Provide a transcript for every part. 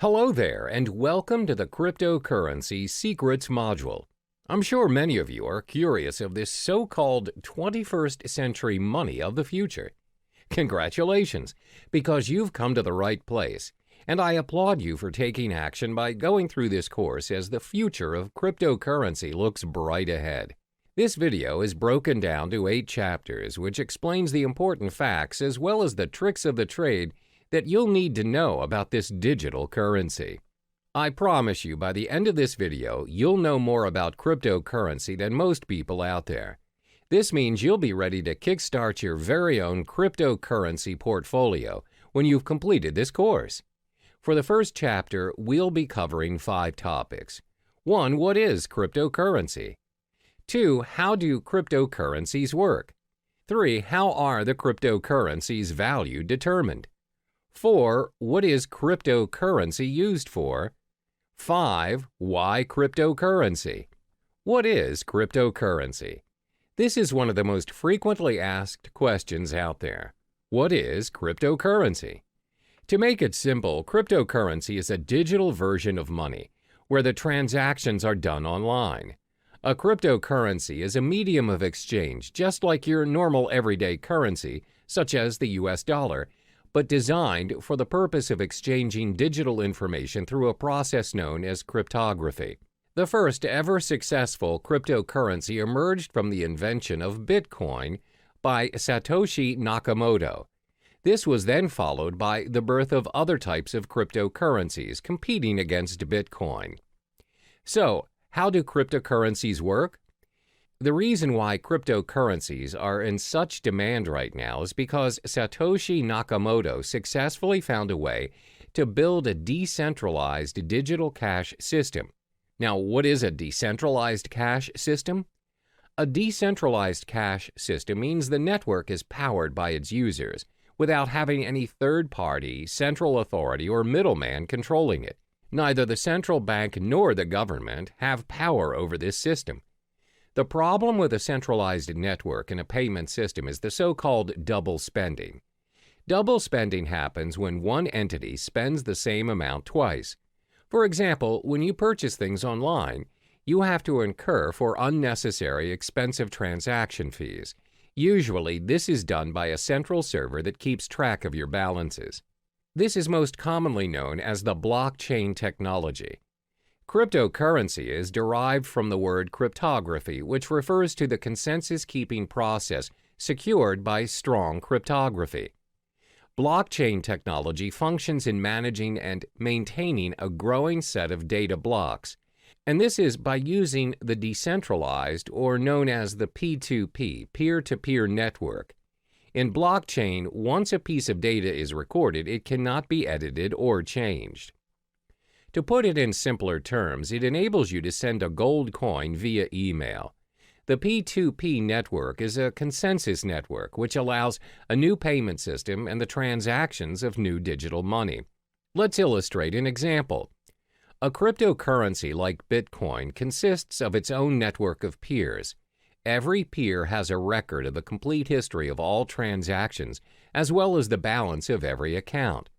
Hello there, and welcome to the Cryptocurrency Secrets module. I'm sure many of you are curious of this so-called 21st century money of the future. Congratulations, because you've come to the right place, and I applaud you for taking action by going through this course as the future of cryptocurrency looks bright ahead. This video is broken down to 8 chapters, which explains the important facts as well as the tricks of the trade that you'll need to know about this digital currency. I promise you by the end of this video, you'll know more about cryptocurrency than most people out there. This means you'll be ready to kickstart your very own cryptocurrency portfolio when you've completed this course. For the first chapter, we'll be covering 5 topics. 1. What is cryptocurrency? 2. How do cryptocurrencies work? 3. How are the cryptocurrency's value determined? 4. What is cryptocurrency used for? 5. Why cryptocurrency? What is cryptocurrency? This is one of the most frequently asked questions out there. What is cryptocurrency? To make it simple, cryptocurrency is a digital version of money, where the transactions are done online. A cryptocurrency is a medium of exchange, just like your normal everyday currency, such as the US dollar, but designed for the purpose of exchanging digital information through a process known as cryptography. The first ever successful cryptocurrency emerged from the invention of Bitcoin by Satoshi Nakamoto. This was then followed by the birth of other types of cryptocurrencies competing against Bitcoin. So, how do cryptocurrencies work? The reason why cryptocurrencies are in such demand right now is because Satoshi Nakamoto successfully found a way to build a decentralized digital cash system. Now, what is a decentralized cash system? A decentralized cash system means the network is powered by its users without having any third-party, central authority, or middleman controlling it. Neither the central bank nor the government have power over this system. The problem with a centralized network and a payment system is the so-called double spending. Double spending happens when one entity spends the same amount twice. For example, when you purchase things online, you have to incur for unnecessary expensive transaction fees. Usually, this is done by a central server that keeps track of your balances. This is most commonly known as the blockchain technology. Cryptocurrency is derived from the word cryptography, which refers to the consensus-keeping process secured by strong cryptography. Blockchain technology functions in managing and maintaining a growing set of data blocks, and this is by using the decentralized, or known as the P2P, peer-to-peer network. In blockchain, once a piece of data is recorded, it cannot be edited or changed. To put it in simpler terms, it enables you to send a gold coin via email. The P2P network is a consensus network which allows a new payment system and the transactions of new digital money. Let's illustrate an example. A cryptocurrency like Bitcoin consists of its own network of peers. Every peer has a record of the complete history of all transactions, as well as the balance of every account.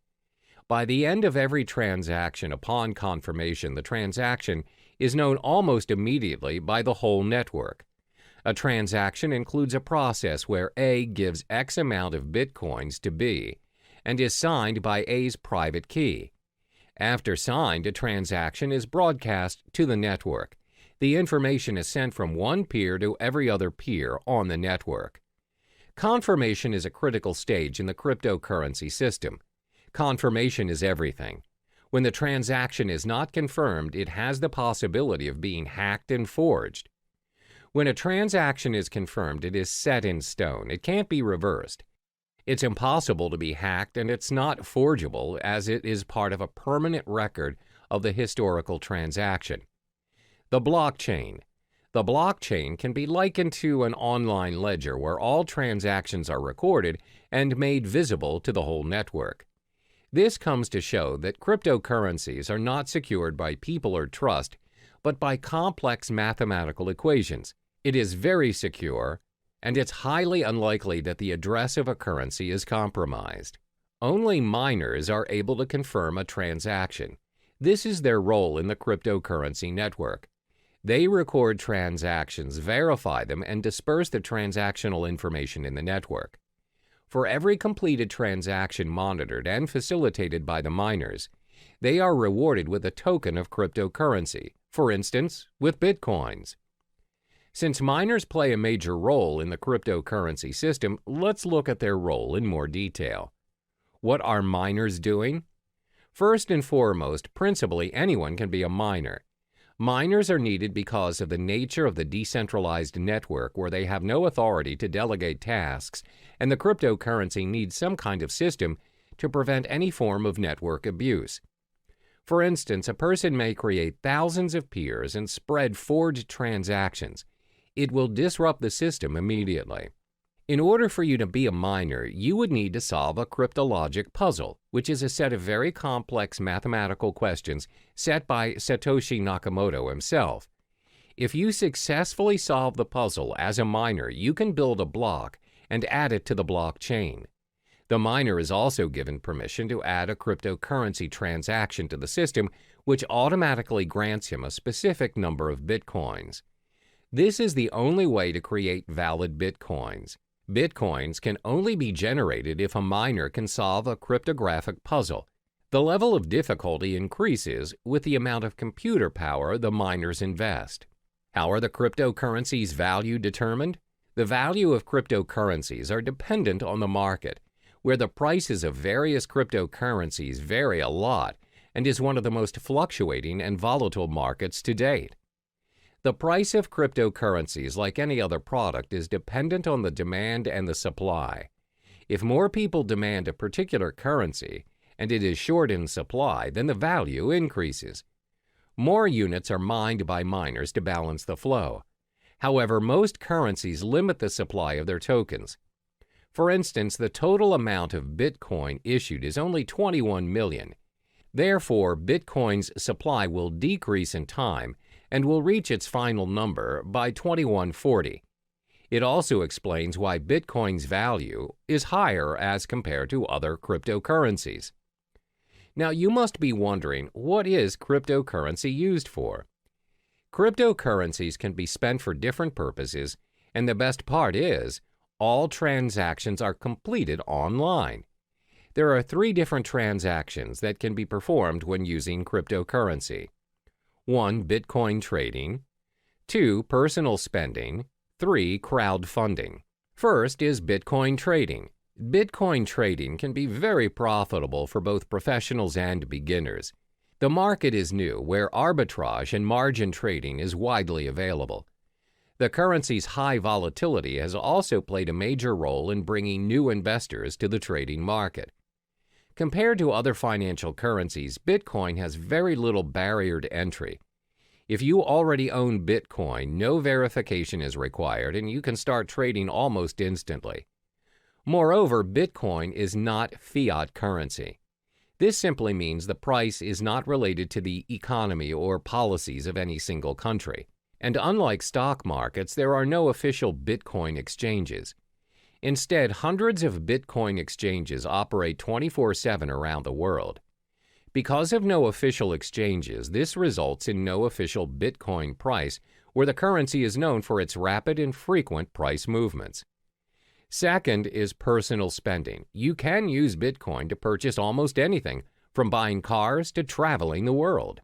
By the end of every transaction upon confirmation, the transaction is known almost immediately by the whole network. A transaction includes a process where A gives X amount of Bitcoins to B and is signed by A's private key. After signed, a transaction is broadcast to the network. The information is sent from one peer to every other peer on the network. Confirmation is a critical stage in the cryptocurrency system. Confirmation is everything. When the transaction is not confirmed, it has the possibility of being hacked and forged. When a transaction is confirmed, it is set in stone. It can't be reversed. It's impossible to be hacked, and it's not forgeable as it is part of a permanent record of the historical transaction. The blockchain. The blockchain can be likened to an online ledger where all transactions are recorded and made visible to the whole network. This comes to show that cryptocurrencies are not secured by people or trust, but by complex mathematical equations. It is very secure, and it's highly unlikely that the address of a currency is compromised. Only miners are able to confirm a transaction. This is their role in the cryptocurrency network. They record transactions, verify them, and disperse the transactional information in the network. For every completed transaction monitored and facilitated by the miners, they are rewarded with a token of cryptocurrency, for instance, with bitcoins. Since miners play a major role in the cryptocurrency system, let's look at their role in more detail. What are miners doing? First and foremost, principally anyone can be a miner. Miners are needed because of the nature of the decentralized network where they have no authority to delegate tasks, and the cryptocurrency needs some kind of system to prevent any form of network abuse. For instance, a person may create thousands of peers and spread forged transactions. It will disrupt the system immediately. In order for you to be a miner, you would need to solve a cryptologic puzzle, which is a set of very complex mathematical questions set by Satoshi Nakamoto himself. If you successfully solve the puzzle as a miner, you can build a block and add it to the blockchain. The miner is also given permission to add a cryptocurrency transaction to the system, which automatically grants him a specific number of bitcoins. This is the only way to create valid bitcoins. Bitcoins can only be generated if a miner can solve a cryptographic puzzle. The level of difficulty increases with the amount of computer power the miners invest. How are the cryptocurrencies' value determined? The value of cryptocurrencies are dependent on the market, where the prices of various cryptocurrencies vary a lot and is one of the most fluctuating and volatile markets to date. The price of cryptocurrencies, like any other product, is dependent on the demand and the supply. If more people demand a particular currency and it is short in supply, then the value increases. More units are mined by miners to balance the flow. However, most currencies limit the supply of their tokens. For instance, the total amount of Bitcoin issued is only 21 million. Therefore, Bitcoin's supply will decrease in time and will reach its final number by 2140. It also explains why Bitcoin's value is higher as compared to other cryptocurrencies. Now, you must be wondering, what is cryptocurrency used for? Cryptocurrencies can be spent for different purposes, and the best part is, all transactions are completed online. There are 3 different transactions that can be performed when using cryptocurrency. 1. Bitcoin trading. 2. Personal spending. 3. Crowdfunding. First is Bitcoin trading. Bitcoin trading can be very profitable for both professionals and beginners. The market is new, where arbitrage and margin trading is widely available. The currency's high volatility has also played a major role in bringing new investors to the trading market. Compared to other financial currencies, Bitcoin has very little barrier to entry. If you already own Bitcoin, no verification is required and you can start trading almost instantly. Moreover, Bitcoin is not fiat currency. This simply means the price is not related to the economy or policies of any single country. And unlike stock markets, there are no official Bitcoin exchanges. Instead, hundreds of Bitcoin exchanges operate 24/7 around the world. Because of no official exchanges, this results in no official Bitcoin price, where the currency is known for its rapid and frequent price movements. Second is personal spending. You can use Bitcoin to purchase almost anything, from buying cars to traveling the world.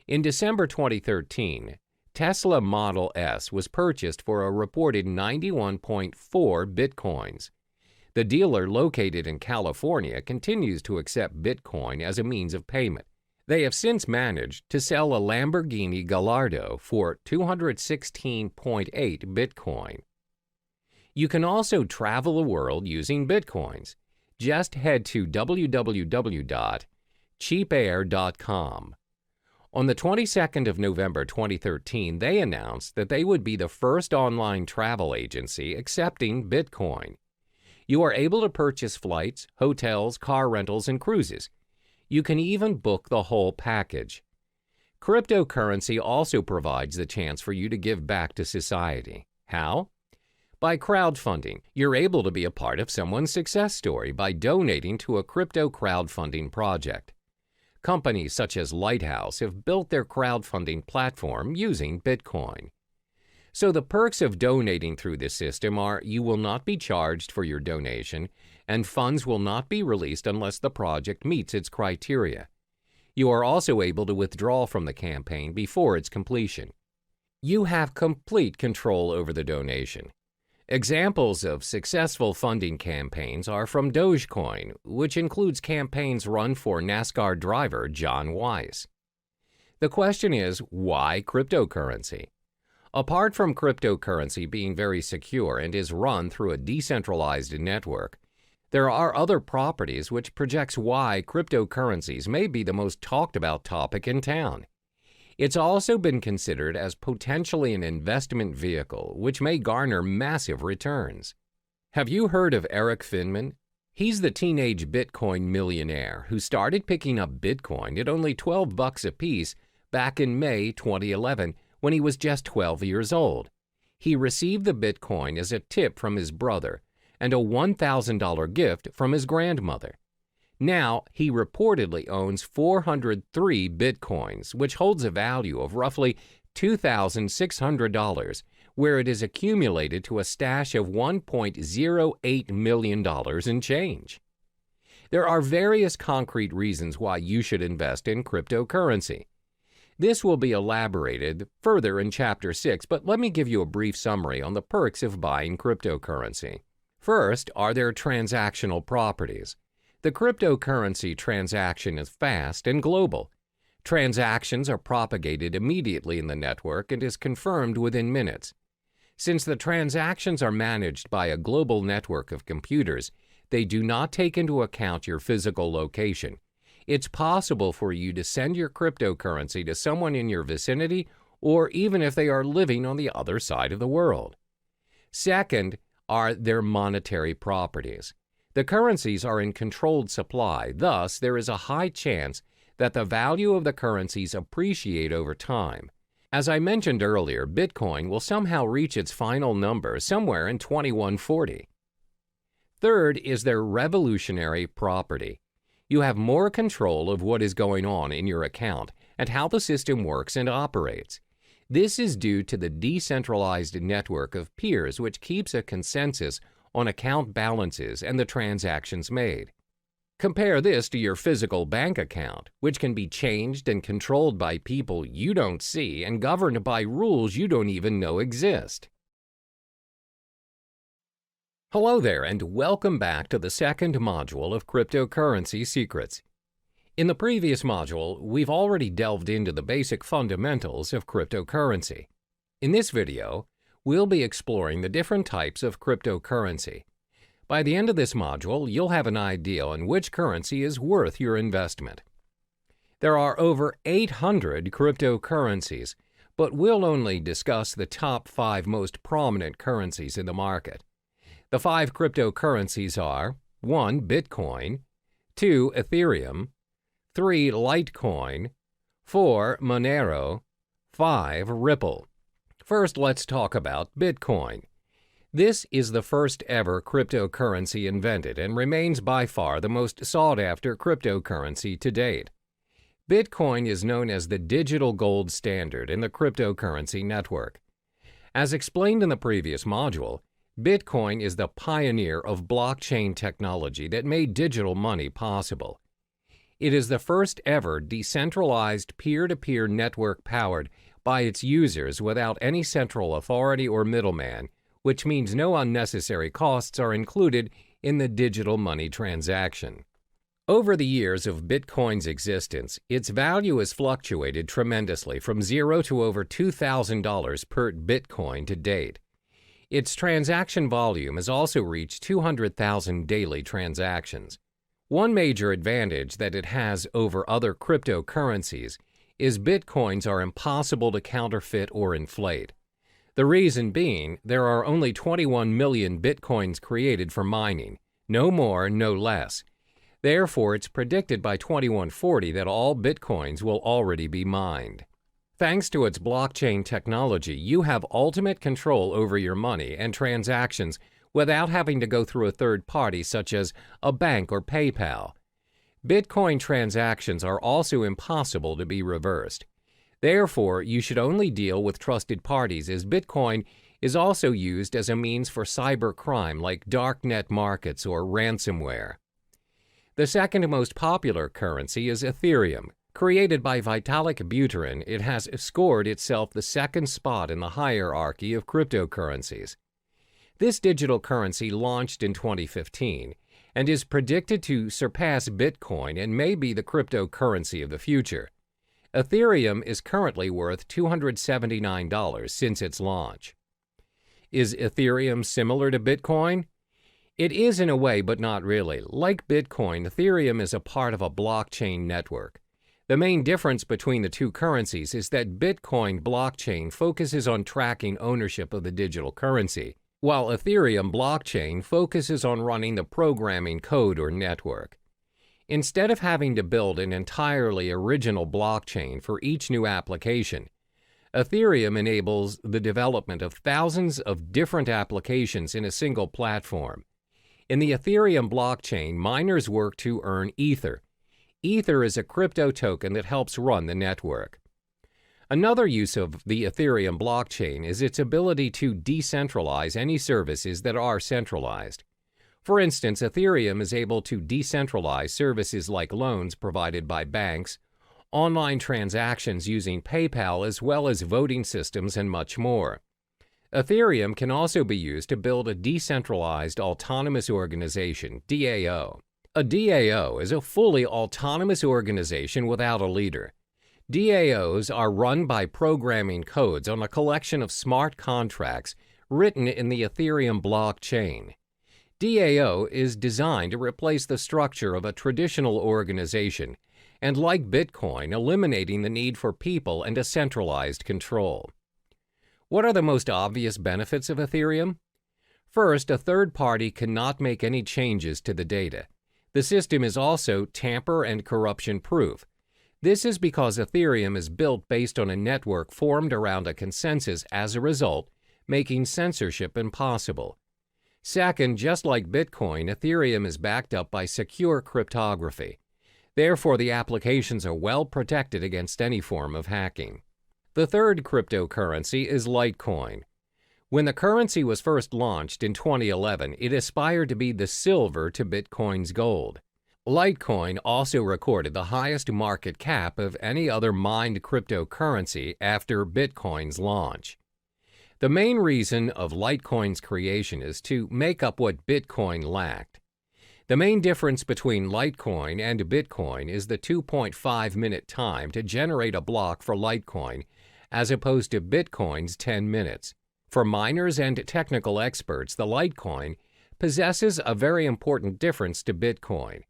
In December 2013, Tesla Model S was purchased for a reported 91.4 bitcoins. The dealer, located in California, continues to accept Bitcoin as a means of payment. They have since managed to sell a Lamborghini Gallardo for 216.8 Bitcoin. You can also travel the world using Bitcoins. Just head to www.cheapair.com. On the 22nd of November 2013, they announced that they would be the first online travel agency accepting Bitcoin. You are able to purchase flights, hotels, car rentals, and cruises. You can even book the whole package. Cryptocurrency also provides the chance for you to give back to society. How? By crowdfunding. You're able to be a part of someone's success story by donating to a crypto crowdfunding project. Companies such as Lighthouse have built their crowdfunding platform using Bitcoin. So the perks of donating through this system are you will not be charged for your donation, and funds will not be released unless the project meets its criteria. You are also able to withdraw from the campaign before its completion. You have complete control over the donation. Examples of successful funding campaigns are from Dogecoin, which includes campaigns run for NASCAR driver John Weiss. The question is, why cryptocurrency? Apart from cryptocurrency being very secure and is run through a decentralized network, there are other properties which projects why cryptocurrencies may be the most talked about topic in town. It's also been considered as potentially an investment vehicle which may garner massive returns. Have you heard of Eric Finman? He's the teenage Bitcoin millionaire who started picking up Bitcoin at only $12 a piece back in May 2011 when he was just 12 years old. He received the Bitcoin as a tip from his brother and a $1,000 gift from his grandmother. Now, he reportedly owns 403 Bitcoins, which holds a value of roughly $2,600, where it is accumulated to a stash of $1.08 million in change. There are various concrete reasons why you should invest in cryptocurrency. This will be elaborated further in Chapter 6, but let me give you a brief summary on the perks of buying cryptocurrency. First are their transactional properties. The cryptocurrency transaction is fast and global. Transactions are propagated immediately in the network and is confirmed within minutes. Since the transactions are managed by a global network of computers, they do not take into account your physical location. It's possible for you to send your cryptocurrency to someone in your vicinity or even if they are living on the other side of the world. Second are their monetary properties. The currencies are in controlled supply, thus there is a high chance that the value of the currencies appreciate over time. As I mentioned earlier, Bitcoin will somehow reach its final number somewhere in 2140. Third is their revolutionary property. You have more control of what is going on in your account and how the system works and operates. This is due to the decentralized network of peers which keeps a consensus on account balances and the transactions made. Compare this to your physical bank account, which can be changed and controlled by people you don't see and governed by rules you don't even know exist. Hello there, and welcome back to the second module of Cryptocurrency Secrets. In the previous module, we've already delved into the basic fundamentals of cryptocurrency. In this video, we'll be exploring the different types of cryptocurrency. By the end of this module, you'll have an idea on which currency is worth your investment. There are over 800 cryptocurrencies, but we'll only discuss the top 5 most prominent currencies in the market. The 5 cryptocurrencies are 1. Bitcoin, 2. Ethereum, 3. Litecoin, 4. Monero, 5. Ripple. First, let's talk about Bitcoin. This is the first ever cryptocurrency invented and remains by far the most sought-after cryptocurrency to date. Bitcoin is known as the digital gold standard in the cryptocurrency network. As explained in the previous module, Bitcoin is the pioneer of blockchain technology that made digital money possible. It is the first ever decentralized peer-to-peer network powered by its users without any central authority or middleman, which means no unnecessary costs are included in the digital money transaction. Over the years of Bitcoin's existence, its value has fluctuated tremendously from $0 to over $2,000 per Bitcoin to date. Its transaction volume has also reached 200,000 daily transactions. One major advantage that it has over other cryptocurrencies is Bitcoins are impossible to counterfeit or inflate. The reason being, there are only 21 million Bitcoins created for mining, no more, no less. Therefore, it's predicted by 2140 that all Bitcoins will already be mined. Thanks to its blockchain technology, you have ultimate control over your money and transactions without having to go through a third party such as a bank or PayPal. Bitcoin transactions are also impossible to be reversed. Therefore, you should only deal with trusted parties, as Bitcoin is also used as a means for cybercrime like darknet markets or ransomware. The second most popular currency is Ethereum. Created by Vitalik Buterin, it has scored itself the second spot in the hierarchy of cryptocurrencies. This digital currency launched in 2015 and is predicted to surpass Bitcoin and may be the cryptocurrency of the future. Ethereum is currently worth $279 since its launch. Is Ethereum similar to Bitcoin? It is in a way, but not really. Like Bitcoin, Ethereum is a part of a blockchain network. The main difference between the two currencies is that Bitcoin blockchain focuses on tracking ownership of the digital currency, while Ethereum blockchain focuses on running the programming code or network. Instead of having to build an entirely original blockchain for each new application, Ethereum enables the development of thousands of different applications in a single platform. In the Ethereum blockchain, miners work to earn Ether. Ether is a crypto token that helps run the network. Another use of the Ethereum blockchain is its ability to decentralize any services that are centralized. For instance, Ethereum is able to decentralize services like loans provided by banks, online transactions using PayPal, as well as voting systems and much more. Ethereum can also be used to build a decentralized autonomous organization, DAO. A DAO is a fully autonomous organization without a leader. DAOs are run by programming codes on a collection of smart contracts written in the Ethereum blockchain. DAO is designed to replace the structure of a traditional organization and, like Bitcoin, eliminating the need for people and a centralized control. What are the most obvious benefits of Ethereum? First, a third party cannot make any changes to the data. The system is also tamper and corruption-proof. This is because Ethereum is built based on a network formed around a consensus as a result, making censorship impossible. Second, just like Bitcoin, Ethereum is backed up by secure cryptography. Therefore, the applications are well protected against any form of hacking. The third cryptocurrency is Litecoin. When the currency was first launched in 2011, it aspired to be the silver to Bitcoin's gold. Litecoin also recorded the highest market cap of any other mined cryptocurrency after Bitcoin's launch. The main reason of Litecoin's creation is to make up what Bitcoin lacked. The main difference between Litecoin and Bitcoin is the 2.5-minute time to generate a block for Litecoin, as opposed to Bitcoin's 10 minutes. For miners and technical experts, the Litecoin possesses a very important difference to Bitcoin,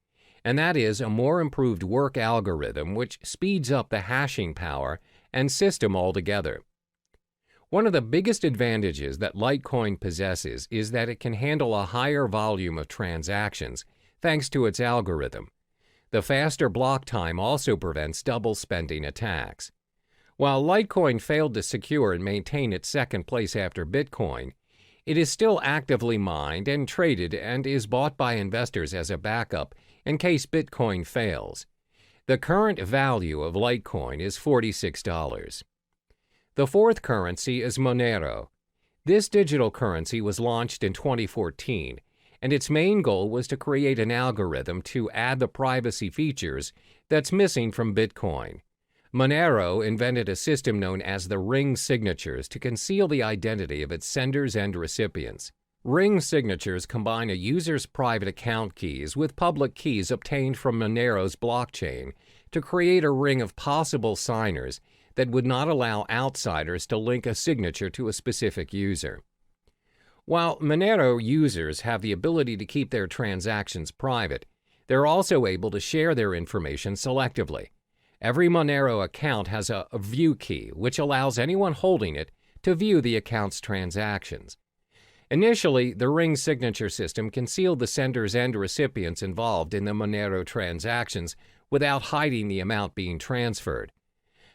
and that is a more improved work algorithm which speeds up the hashing power and system altogether. One of the biggest advantages that Litecoin possesses is that it can handle a higher volume of transactions thanks to its algorithm. The faster block time also prevents double spending attacks. While Litecoin failed to secure and maintain its second place after Bitcoin, it is still actively mined and traded and is bought by investors as a backup in case Bitcoin fails. The current value of Litecoin is $46. The fourth currency is Monero. This digital currency was launched in 2014, and its main goal was to create an algorithm to add the privacy features that's missing from Bitcoin. Monero invented a system known as the ring signatures to conceal the identity of its senders and recipients. Ring signatures combine a user's private account keys with public keys obtained from Monero's blockchain to create a ring of possible signers that would not allow outsiders to link a signature to a specific user. While Monero users have the ability to keep their transactions private, they're also able to share their information selectively. Every Monero account has a view key, which allows anyone holding it to view the account's transactions. Initially, the ring signature system concealed the senders and recipients involved in the Monero transactions without hiding the amount being transferred.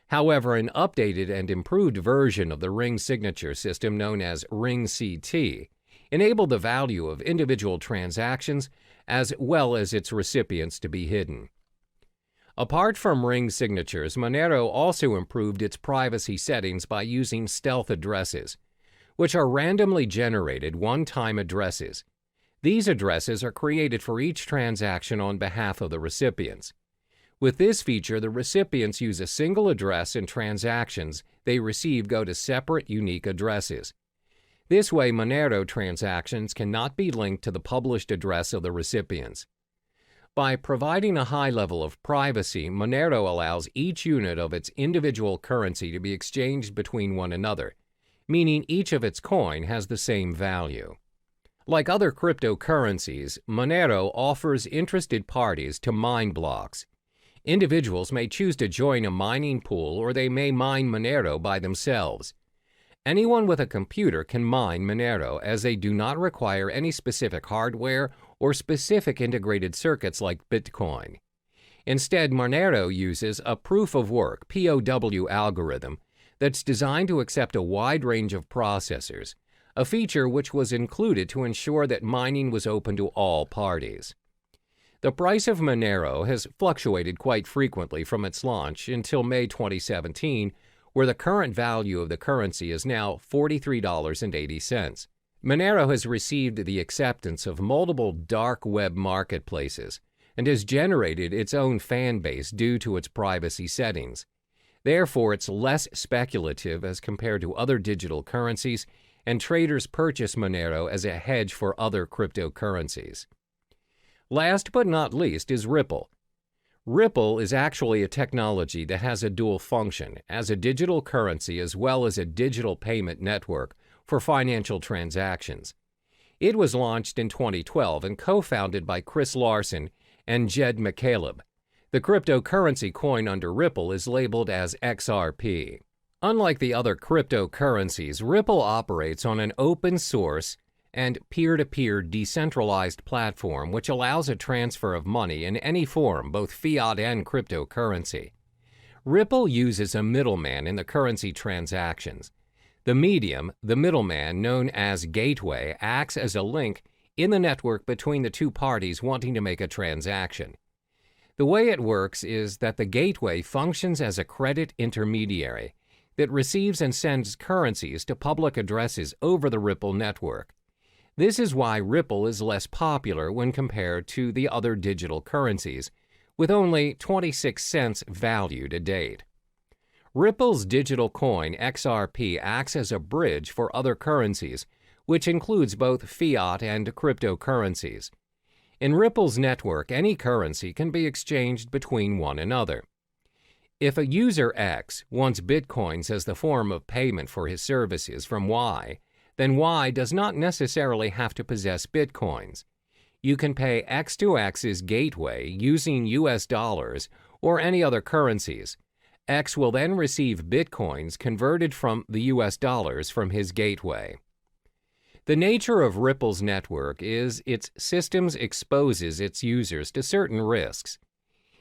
However, an updated and improved version of the ring signature system known as Ring CT enabled the value of individual transactions as well as its recipients to be hidden. Apart from ring signatures, Monero also improved its privacy settings by using stealth addresses, which are randomly generated one-time addresses. These addresses are created for each transaction on behalf of the recipients. With this feature, the recipients use a single address and transactions they receive go to separate, unique addresses. This way, Monero transactions cannot be linked to the published address of the recipients. By providing a high level of privacy, Monero allows each unit of its individual currency to be exchanged between one another, meaning each of its coin has the same value. Like other cryptocurrencies, Monero offers interested parties to mine blocks. Individuals may choose to join a mining pool, or they may mine Monero by themselves. Anyone with a computer can mine Monero, as they do not require any specific hardware or specific integrated circuits like Bitcoin. Instead, Monero uses a proof-of-work (POW) algorithm that's designed to accept a wide range of processors, a feature which was included to ensure that mining was open to all parties. The price of Monero has fluctuated quite frequently from its launch until May 2017, where the current value of the currency is now $43.80. Monero has received the acceptance of multiple dark web marketplaces and has generated its own fan base due to its privacy settings. Therefore, it's less speculative as compared to other digital currencies, and traders purchase Monero as a hedge for other cryptocurrencies. Last but not least is Ripple. Ripple is actually a technology that has a dual function as a digital currency as well as a digital payment network for financial transactions. It was launched in 2012 and co-founded by Chris Larsen and Jed McCaleb. The cryptocurrency coin under Ripple is labeled as XRP. Unlike the other cryptocurrencies, Ripple operates on an open source and peer-to-peer decentralized platform which allows a transfer of money in any form, both fiat and cryptocurrency. Ripple uses a middleman in the currency transactions. The medium, the middleman known as gateway, acts as a link in the network between the two parties wanting to make a transaction. The way it works is that the gateway functions as a credit intermediary that receives and sends currencies to public addresses over the Ripple network. This is why Ripple is less popular when compared to the other digital currencies, with only 26 cents value to date. Ripple's digital coin XRP acts as a bridge for other currencies, which includes both fiat and cryptocurrencies. In Ripple's network, any currency can be exchanged between one another. If a user X wants bitcoins as the form of payment for his services from Y, then Y does not necessarily have to possess bitcoins. You can pay X to X's gateway using US dollars or any other currencies. X will then receive bitcoins converted from the US dollars from his gateway. The nature of Ripple's network is its systems exposes its users to certain risks.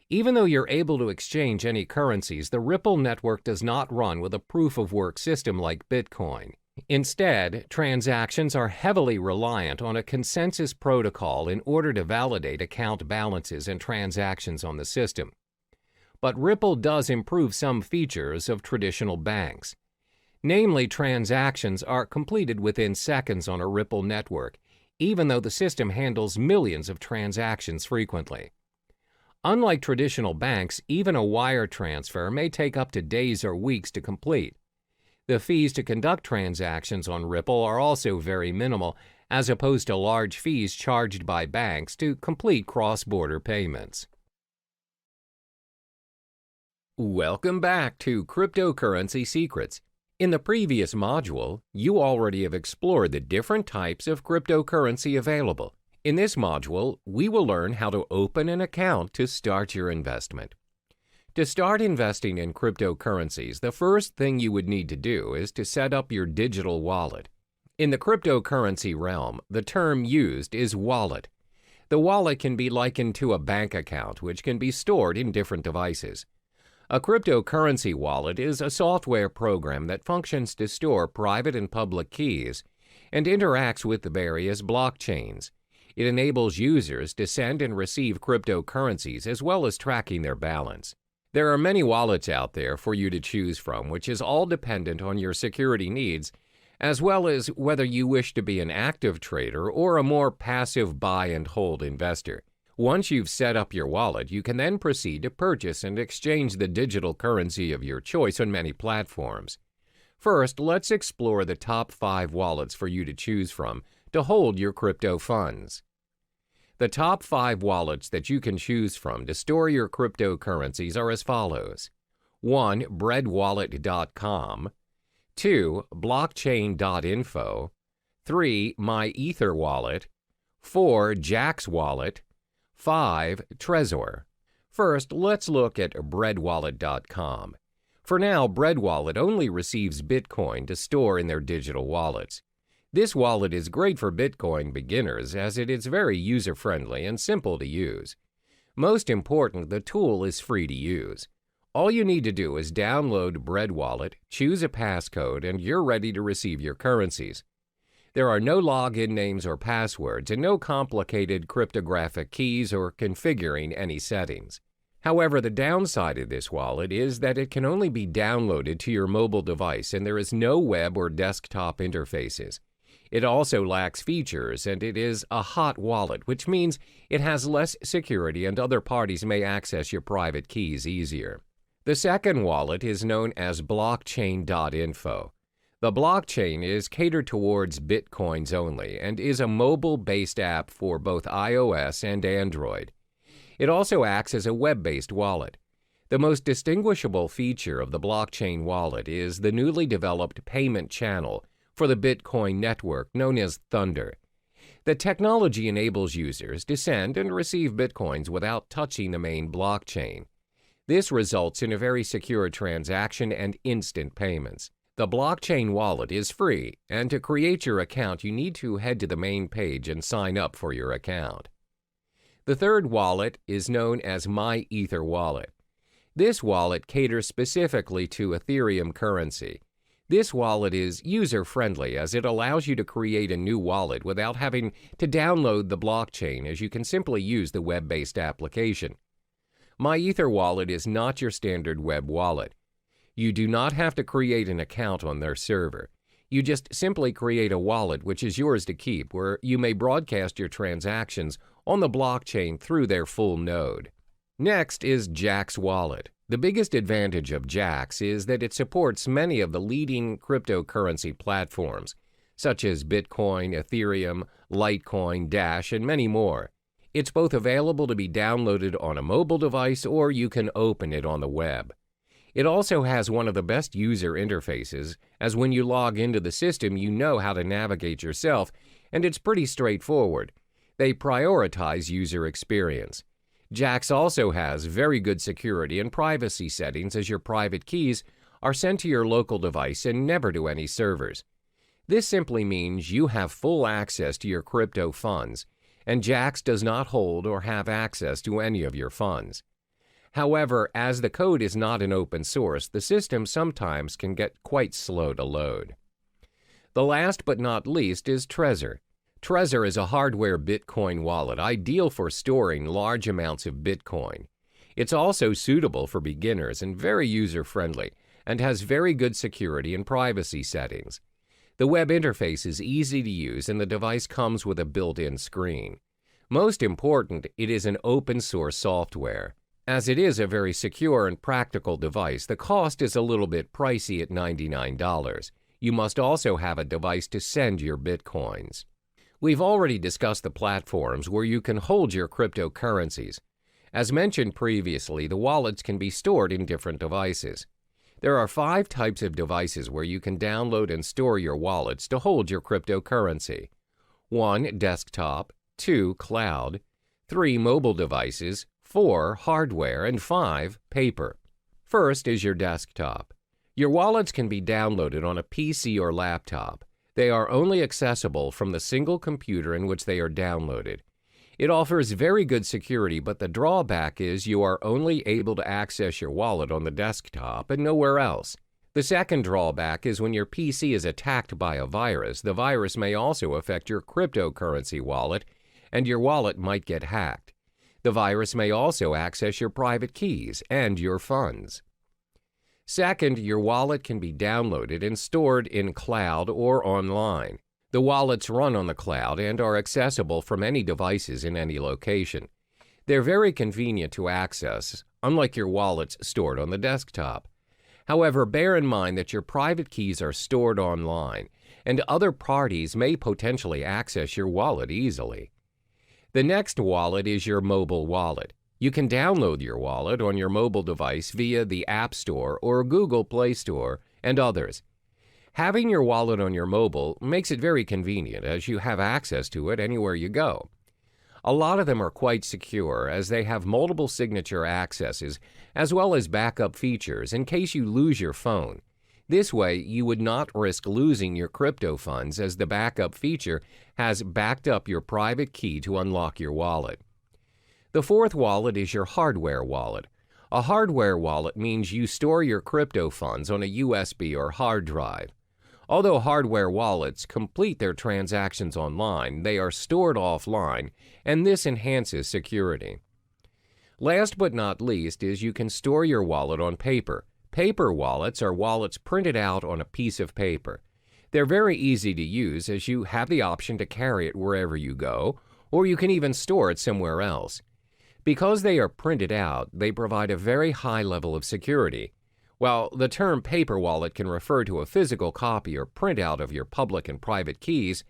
Even though you're able to exchange any currencies, the Ripple network does not run with a proof-of-work system like Bitcoin. Instead, transactions are heavily reliant on a consensus protocol in order to validate account balances and transactions on the system. But Ripple does improve some features of traditional banks. Namely, transactions are completed within seconds on a Ripple network, even though the system handles millions of transactions frequently. Unlike traditional banks, even a wire transfer may take up to days or weeks to complete. The fees to conduct transactions on Ripple are also very minimal, as opposed to large fees charged by banks to complete cross-border payments. Welcome back to Cryptocurrency Secrets. In the previous module, you already have explored the different types of cryptocurrency available. In this module, we will learn how to open an account to start your investment. To start investing in cryptocurrencies, the first thing you would need to do is to set up your digital wallet. In the cryptocurrency realm, the term used is wallet. The wallet can be likened to a bank account, which can be stored in different devices. A cryptocurrency wallet is a software program that functions to store private and public keys and interacts with the various blockchains. It enables users to send and receive cryptocurrencies as well as tracking their balance. There are many wallets out there for you to choose from, which is all dependent on your security needs, as well as whether you wish to be an active trader or a more passive buy and hold investor. Once you've set up your wallet, you can then proceed to purchase and exchange the digital currency of your choice on many platforms. First, let's explore the top 5 wallets for you to choose from to hold your crypto funds. The top 5 wallets that you can choose from to store your cryptocurrencies are as follows. 1. breadwallet.com. 2. blockchain.info. 3. myetherwallet. 4. Jaxx Wallet. 5. Trezor. First, let's look at breadwallet.com. For now, BreadWallet only receives Bitcoin to store in their digital wallets. This wallet is great for Bitcoin beginners as it is very user-friendly and simple to use. Most important, the tool is free to use. All you need to do is download BreadWallet, choose a passcode, and you're ready to receive your currencies. There are no login names or passwords and no complicated cryptographic keys or configuring any settings. However, the downside of this wallet is that it can only be downloaded to your mobile device and there is no web or desktop interfaces. It also lacks features and it is a hot wallet, which means it has less security and other parties may access your private keys easier. The second wallet is known as blockchain.info. The blockchain is catered towards Bitcoins only and is a mobile-based app for both iOS and Android. It also acts as a web-based wallet. The most distinguishable feature of the blockchain wallet is the newly developed payment channel for the Bitcoin network known as Thunder. The technology enables users to send and receive Bitcoins without touching the main blockchain. This results in a very secure transaction and instant payments. The blockchain wallet is free, and to create your account, you need to head to the main page and sign up for your account. The third wallet is known as myetherwallet. This wallet caters specifically to Ethereum currency. This wallet is user-friendly as it allows you to create a new wallet without having to download the blockchain, as you can simply use the web-based application. MyEtherWallet is not your standard web wallet. You do not have to create an account on their server. You just simply create a wallet which is yours to keep, where you may broadcast your transactions on the blockchain through their full node. Next is Jaxx Wallet. The biggest advantage of Jaxx is that it supports many of the leading cryptocurrency platforms, such as Bitcoin, Ethereum, Litecoin, Dash, and many more. It's both available to be downloaded on a mobile device or you can open it on the web. It also has one of the best user interfaces, as when you log into the system you know how to navigate yourself, and it's pretty straightforward. They prioritize user experience. Jaxx also has very good security and privacy settings, as your private keys are sent to your local device and never to any servers. This simply means you have full access to your crypto funds, and Jaxx does not hold or have access to any of your funds. However, as the code is not an open source, the system sometimes can get quite slow to load. The last but not least is Trezor. Trezor is a hardware Bitcoin wallet ideal for storing large amounts of Bitcoin. It's also suitable for beginners and very user-friendly, and has very good security and privacy settings. The web interface is easy to use and the device comes with a built-in screen. Most important, it is an open-source software. As it is a very secure and practical device, the cost is a little bit pricey at $99. You must also have a device to send your Bitcoins. We've already discussed the platforms where you can hold your cryptocurrencies. As mentioned previously, the wallets can be stored in different devices. There are 5 types of devices where you can download and store your wallets to hold your cryptocurrency. 1. Desktop. 2. Cloud. 3. Mobile devices. 4. Hardware. And 5. Paper. First is your desktop. Your wallets can be downloaded on a PC or laptop. They are only accessible from the single computer in which they are downloaded. It offers very good security, but the drawback is you are only able to access your wallet on the desktop and nowhere else. The second drawback is when your PC is attacked by a virus, the virus may also affect your cryptocurrency wallet, and your wallet might get hacked. The virus may also access your private keys and your funds. Second, your wallet can be downloaded and stored in cloud or online. The wallets run on the cloud and are accessible from any devices in any location. They're very convenient to access, unlike your wallets stored on the desktop. However, bear in mind that your private keys are stored online, and other parties may potentially access your wallet easily. The next wallet is your mobile wallet. You can download your wallet on your mobile device via the App Store or Google Play Store and others. Having your wallet on your mobile makes it very convenient as you have access to it anywhere you go. A lot of them are quite secure as they have multiple signature accesses as well as backup features in case you lose your phone. This way, you would not risk losing your crypto funds as the backup feature has backed up your private key to unlock your wallet. The fourth wallet is your hardware wallet. A hardware wallet means you store your crypto funds on a USB or hard drive. Although hardware wallets complete their transactions online, they are stored offline, and this enhances security. Last but not least is you can store your wallet on paper. Paper wallets are wallets printed out on a piece of paper. They're very easy to use as you have the option to carry it wherever you go, or you can even store it somewhere else. Because they are printed out, they provide a very high level of security. While the term paper wallet can refer to a physical copy or printout of your public and private keys,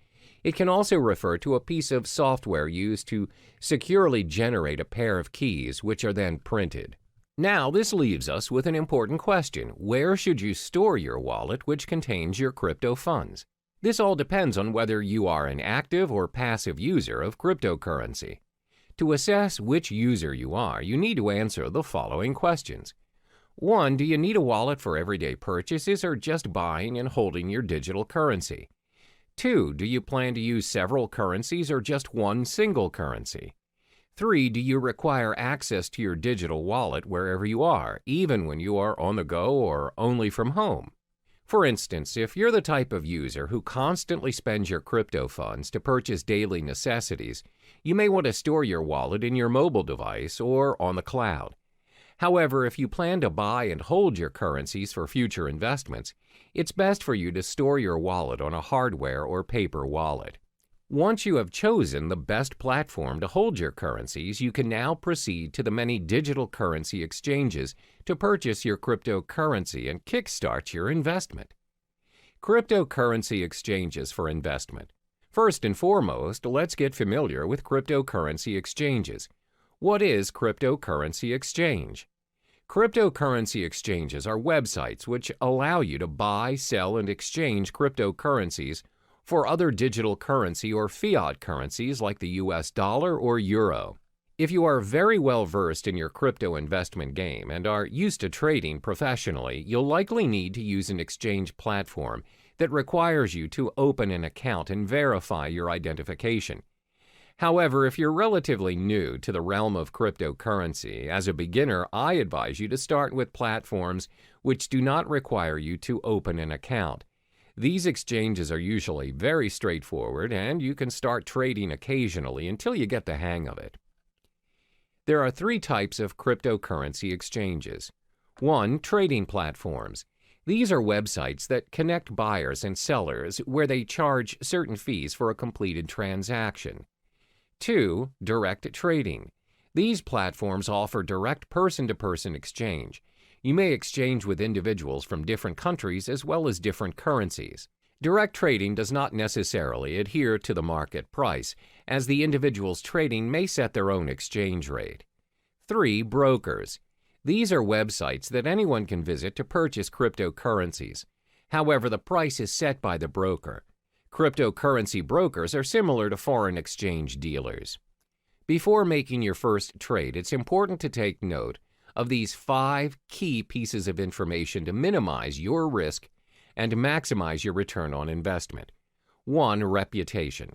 it can also refer to a piece of software used to securely generate a pair of keys which are then printed. Now, this leaves us with an important question. Where should you store your wallet which contains your crypto funds? This all depends on whether you are an active or passive user of cryptocurrency. To assess which user you are, you need to answer the following questions. 1. Do you need a wallet for everyday purchases or just buying and holding your digital currency? 2. Do you plan to use several currencies or just one single currency? 3. Do you require access to your digital wallet wherever you are, even when you are on the go or only from home? For instance, if you're the type of user who constantly spends your crypto funds to purchase daily necessities, you may want to store your wallet in your mobile device or on the cloud. However, if you plan to buy and hold your currencies for future investments, it's best for you to store your wallet on a hardware or paper wallet. Once you have chosen the best platform to hold your currencies, you can now proceed to the many digital currency exchanges to purchase your cryptocurrency and kickstart your investment. Cryptocurrency exchanges for investment. First and foremost, let's get familiar with cryptocurrency exchanges. What is cryptocurrency exchange? Cryptocurrency exchanges are websites which allow you to buy, sell, and exchange cryptocurrencies for other digital currency or fiat currencies like the US dollar or euro. If you are very well versed in your crypto investment game and are used to trading professionally, you'll likely need to use an exchange platform that requires you to open an account and verify your identification. However, if you're relatively new to the realm of cryptocurrency, as a beginner, I advise you to start with platforms which do not require you to open an account. These exchanges are usually very straightforward, and you can start trading occasionally until you get the hang of it. There are 3 types of cryptocurrency exchanges. 1. Trading platforms. These are websites that connect buyers and sellers where they charge certain fees for a completed transaction. 2. Direct trading. These platforms offer direct person-to-person exchange. You may exchange with individuals from different countries as well as different currencies. Direct trading does not necessarily adhere to the market price, as the individuals trading may set their own exchange rate. 3. Brokers. These are websites that anyone can visit to purchase cryptocurrencies. However, the price is set by the broker. Cryptocurrency brokers are similar to foreign exchange dealers. Before making your first trade, it's important to take note of these 5 key pieces of information to minimize your risk and maximize your return on investment. 1. Reputation.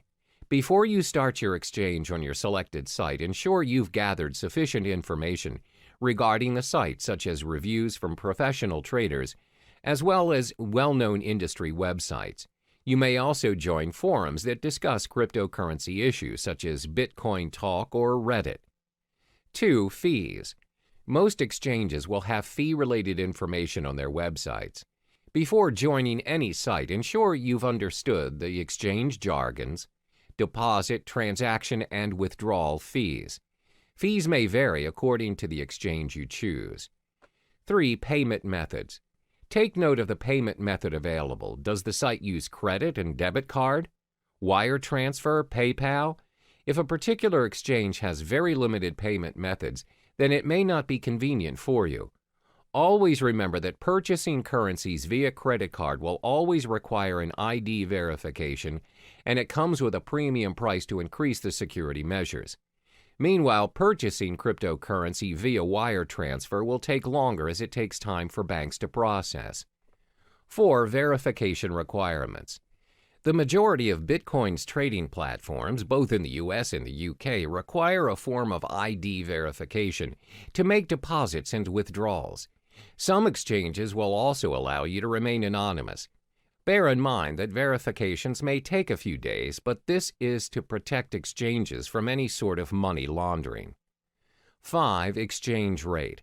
Before you start your exchange on your selected site, ensure you've gathered sufficient information regarding the site, such as reviews from professional traders, as well as well-known industry websites. You may also join forums that discuss cryptocurrency issues such as Bitcoin Talk or Reddit. 2. Fees. Most exchanges will have fee-related information on their websites. Before joining any site, ensure you've understood the exchange jargons, deposit, transaction, and withdrawal fees. Fees may vary according to the exchange you choose. 3. Payment methods. Take note of the payment method available. Does the site use credit and debit card, wire transfer, PayPal? If a particular exchange has very limited payment methods, then it may not be convenient for you. Always remember that purchasing currencies via credit card will always require an ID verification, and it comes with a premium price to increase the security measures. Meanwhile, purchasing cryptocurrency via wire transfer will take longer as it takes time for banks to process. 4. Verification requirements. The majority of Bitcoin's trading platforms, both in the US and the UK, require a form of ID verification to make deposits and withdrawals. Some exchanges will also allow you to remain anonymous. Bear in mind that verifications may take a few days, but this is to protect exchanges from any sort of money laundering. 5. Exchange rate.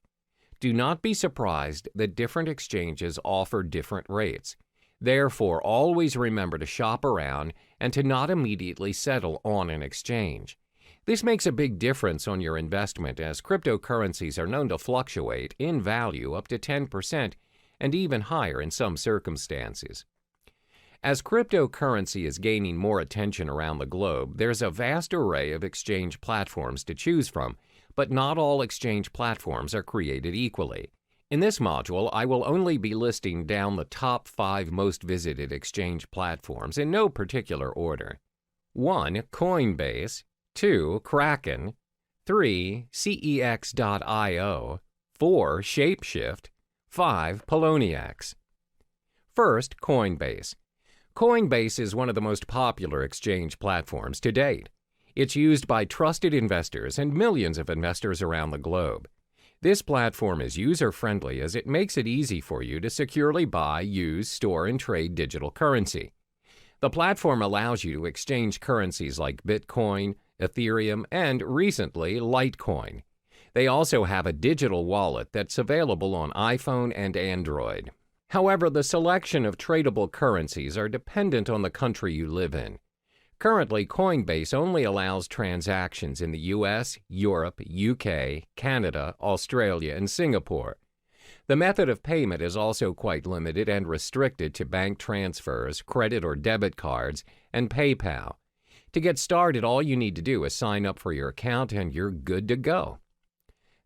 Do not be surprised that different exchanges offer different rates. Therefore, always remember to shop around and to not immediately settle on an exchange. This makes a big difference on your investment, as cryptocurrencies are known to fluctuate in value up to 10% and even higher in some circumstances. As cryptocurrency is gaining more attention around the globe, there's a vast array of exchange platforms to choose from, but not all exchange platforms are created equally. In this module, I will only be listing down the top 5 most visited exchange platforms in no particular order. 1. Coinbase. 2. Kraken. 3. Cex.io. 4. Shapeshift. 5. Poloniex. First, Coinbase. Coinbase is one of the most popular exchange platforms to date. It's used by trusted investors and millions of investors around the globe. This platform is user-friendly as it makes it easy for you to securely buy, use, store, and trade digital currency. The platform allows you to exchange currencies like Bitcoin, Ethereum, and recently, Litecoin. They also have a digital wallet that's available on iPhone and Android. However, the selection of tradable currencies are dependent on the country you live in. Currently, Coinbase only allows transactions in the US, Europe, UK, Canada, Australia, and Singapore. The method of payment is also quite limited and restricted to bank transfers, credit or debit cards, and PayPal. To get started, all you need to do is sign up for your account and you're good to go.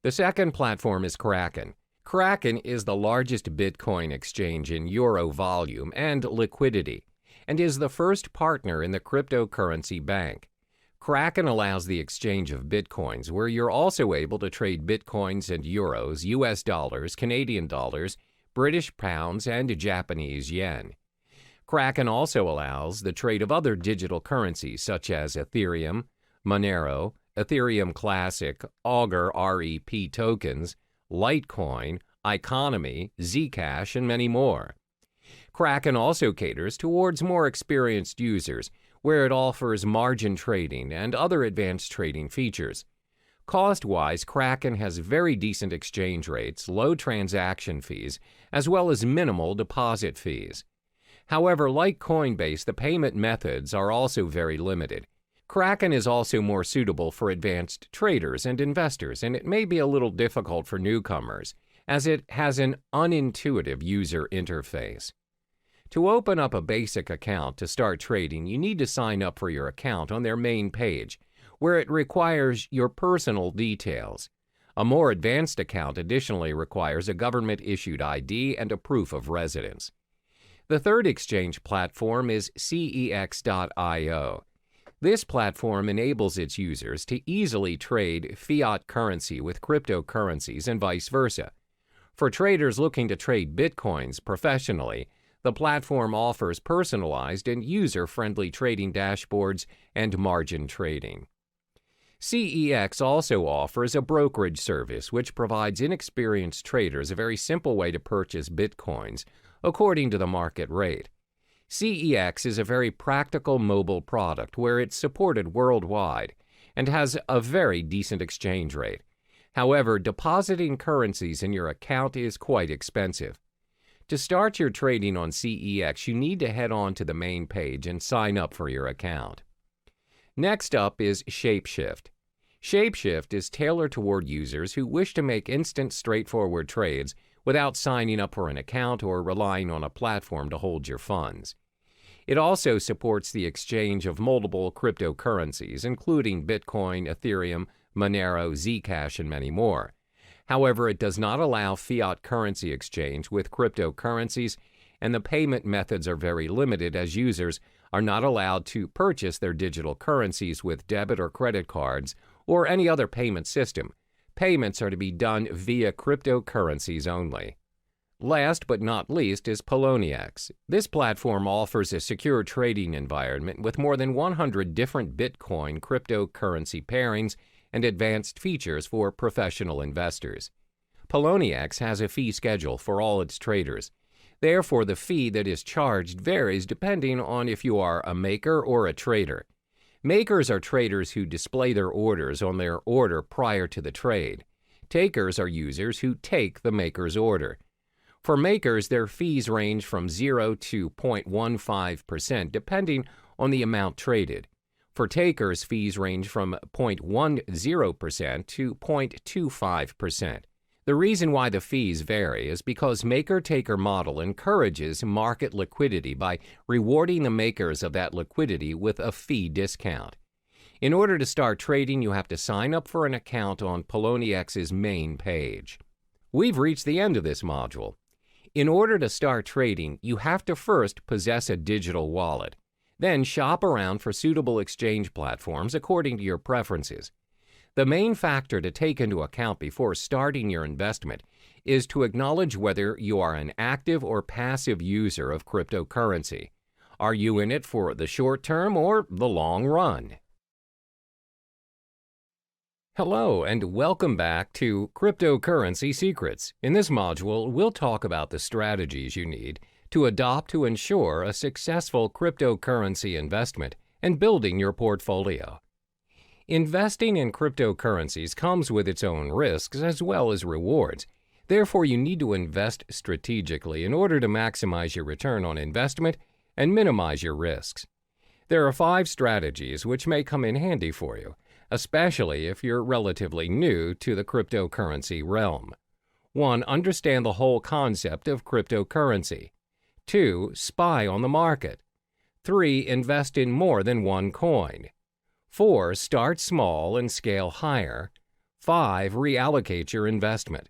The second platform is Kraken. Kraken is the largest Bitcoin exchange in euro volume and liquidity, and is the first partner in the cryptocurrency bank. Kraken allows the exchange of Bitcoins, where you're also able to trade Bitcoins and euros, US dollars, Canadian dollars, British pounds, and Japanese yen. Kraken also allows the trade of other digital currencies such as Ethereum, Monero, Ethereum Classic, Augur REP tokens, Litecoin, Economy, Zcash, and many more. Kraken also caters towards more experienced users, where it offers margin trading and other advanced trading features. Cost-wise, Kraken has very decent exchange rates, low transaction fees, as well as minimal deposit fees. However, like Coinbase, the payment methods are also very limited. Kraken is also more suitable for advanced traders and investors, and it may be a little difficult for newcomers, as it has an unintuitive user interface. To open up a basic account to start trading, you need to sign up for your account on their main page, where it requires your personal details. A more advanced account additionally requires a government-issued ID and a proof of residence. The third exchange platform is Cex.io. This platform enables its users to easily trade fiat currency with cryptocurrencies and vice versa. For traders looking to trade Bitcoins professionally, the platform offers personalized and user-friendly trading dashboards and margin trading. Cex also offers a brokerage service which provides inexperienced traders a very simple way to purchase Bitcoins according to the market rate. CEX is a very practical mobile product where it's supported worldwide and has a very decent exchange rate. However, depositing currencies in your account is quite expensive. To start your trading on CEX, you need to head on to the main page and sign up for your account. Next up is Shapeshift. Shapeshift is tailored toward users who wish to make instant, straightforward trades without signing up for an account or relying on a platform to hold your funds. It also supports the exchange of multiple cryptocurrencies, including Bitcoin, Ethereum, Monero, Zcash, and many more. However, it does not allow fiat currency exchange with cryptocurrencies, and the payment methods are very limited as users are not allowed to purchase their digital currencies with debit or credit cards or any other payment system. Payments are to be done via cryptocurrencies only. Last but not least is Poloniex. This platform offers a secure trading environment with more than 100 different Bitcoin cryptocurrency pairings and advanced features for professional investors. Poloniex has a fee schedule for all its traders. Therefore, the fee that is charged varies depending on if you are a maker or a trader. Makers are traders who display their orders on their order prior to the trade. Takers are users who take the maker's order. For makers, their fees range from 0 to 0.15% depending on the amount traded. For takers, fees range from 0.10% to 0.25%. The reason why the fees vary is because maker-taker model encourages market liquidity by rewarding the makers of that liquidity with a fee discount. In order to start trading, you have to sign up for an account on PolonieX's main page. We've reached the end of this module. In order to start trading, you have to first possess a digital wallet. Then shop around for suitable exchange platforms according to your preferences. The main factor to take into account before starting your investment is to acknowledge whether you are an active or passive user of cryptocurrency. Are you in it for the short term or the long run? Hello and welcome back to Cryptocurrency Secrets. In this module, we'll talk about the strategies you need to adopt to ensure a successful cryptocurrency investment and building your portfolio. Investing in cryptocurrencies comes with its own risks as well as rewards. Therefore, you need to invest strategically in order to maximize your return on investment and minimize your risks. There are 5 strategies which may come in handy for you, especially if you're relatively new to the cryptocurrency realm. 1. Understand the whole concept of cryptocurrency. 2. Spy on the market. 3. Invest in more than one coin. 4. Start small and scale higher. 5. Reallocate your investment.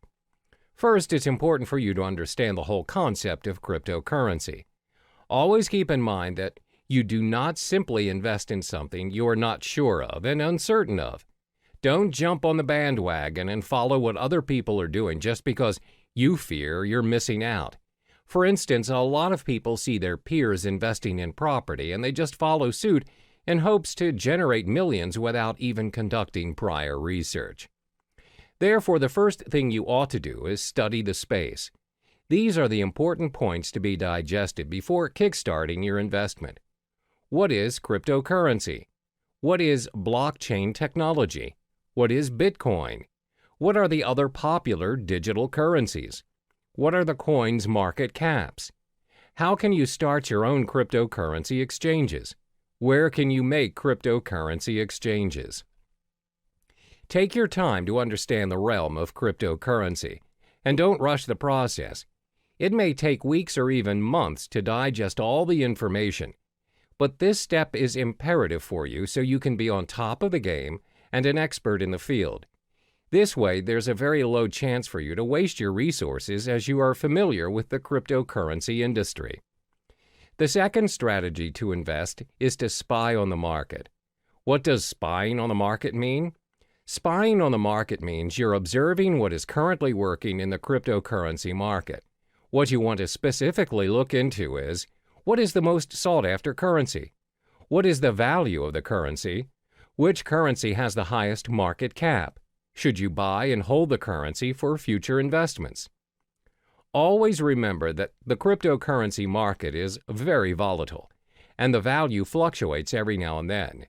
First, it's important for you to understand the whole concept of cryptocurrency. Always keep in mind that you do not simply invest in something you are not sure of and uncertain of. Don't jump on the bandwagon and follow what other people are doing just because you fear you're missing out. For instance, a lot of people see their peers investing in property and they just follow suit in hopes to generate millions without even conducting prior research. Therefore, the first thing you ought to do is study the space. These are the important points to be digested before kickstarting your investment. What is cryptocurrency? What is blockchain technology? What is Bitcoin? What are the other popular digital currencies? What are the coins' market caps? How can you start your own cryptocurrency exchanges? Where can you make cryptocurrency exchanges? Take your time to understand the realm of cryptocurrency, and don't rush the process. It may take weeks or even months to digest all the information, but this step is imperative for you so you can be on top of the game and an expert in the field. This way, there's a very low chance for you to waste your resources as you are familiar with the cryptocurrency industry. The second strategy to invest is to spy on the market. What does spying on the market mean? Spying on the market means you're observing what is currently working in the cryptocurrency market. What you want to specifically look into is, what is the most sought-after currency? What is the value of the currency? Which currency has the highest market cap? Should you buy and hold the currency for future investments? Always remember that the cryptocurrency market is very volatile, and the value fluctuates every now and then.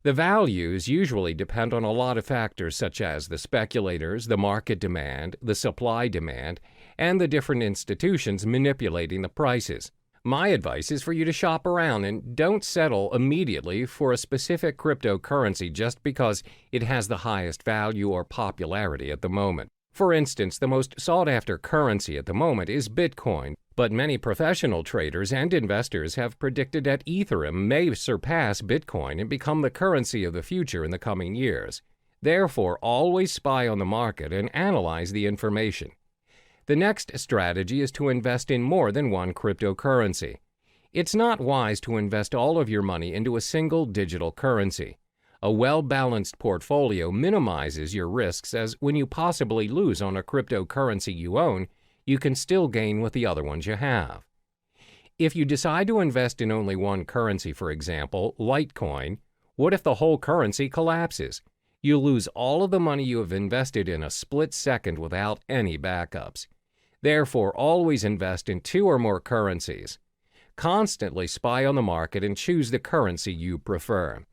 The values usually depend on a lot of factors such as the speculators, the market demand, the supply demand, and the different institutions manipulating the prices. My advice is for you to shop around and don't settle immediately for a specific cryptocurrency just because it has the highest value or popularity at the moment. For instance, the most sought-after currency at the moment is Bitcoin, but many professional traders and investors have predicted that ethereum may surpass Bitcoin and become the currency of the future in the coming years. Therefore, always spy on the market and analyze the information. The next strategy is to invest in more than one cryptocurrency. It's not wise to invest all of your money into a single digital currency. A well-balanced portfolio minimizes your risks, as when you possibly lose on a cryptocurrency you own, you can still gain with the other ones you have. If you decide to invest in only one currency, for example, Litecoin, what if the whole currency collapses? You'll lose all of the money you have invested in a split second without any backups. Therefore, always invest in two or more currencies. Constantly spy on the market and choose the currency you prefer.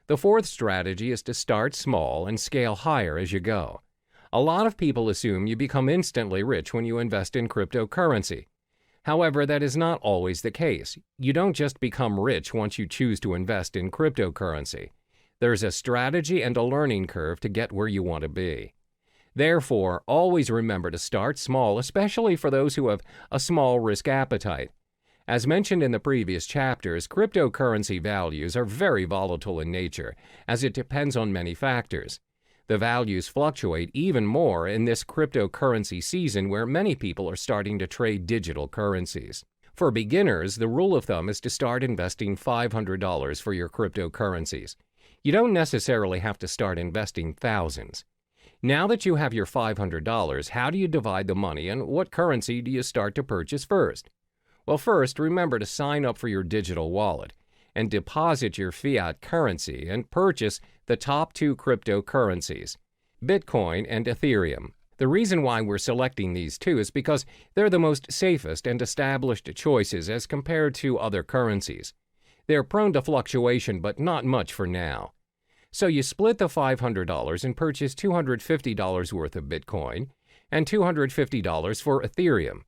The fourth strategy is to start small and scale higher as you go. A lot of people assume you become instantly rich when you invest in cryptocurrency. However, that is not always the case. You don't just become rich once you choose to invest in cryptocurrency. There's a strategy and a learning curve to get where you want to be. Therefore, always remember to start small, especially for those who have a small risk appetite. As mentioned in the previous chapters, cryptocurrency values are very volatile in nature, as it depends on many factors. The values fluctuate even more in this cryptocurrency season where many people are starting to trade digital currencies. For beginners, the rule of thumb is to start investing $500 for your cryptocurrencies. You don't necessarily have to start investing thousands. Now that you have your $500, how do you divide the money and what currency do you start to purchase first? Well, first, remember to sign up for your digital wallet and deposit your fiat currency and purchase the top two cryptocurrencies, Bitcoin and Ethereum. The reason why we're selecting these two is because they're the most safest and established choices as compared to other currencies. They're prone to fluctuation, but not much for now. So you split the $500 and purchase $250 worth of Bitcoin and $250 for Ethereum.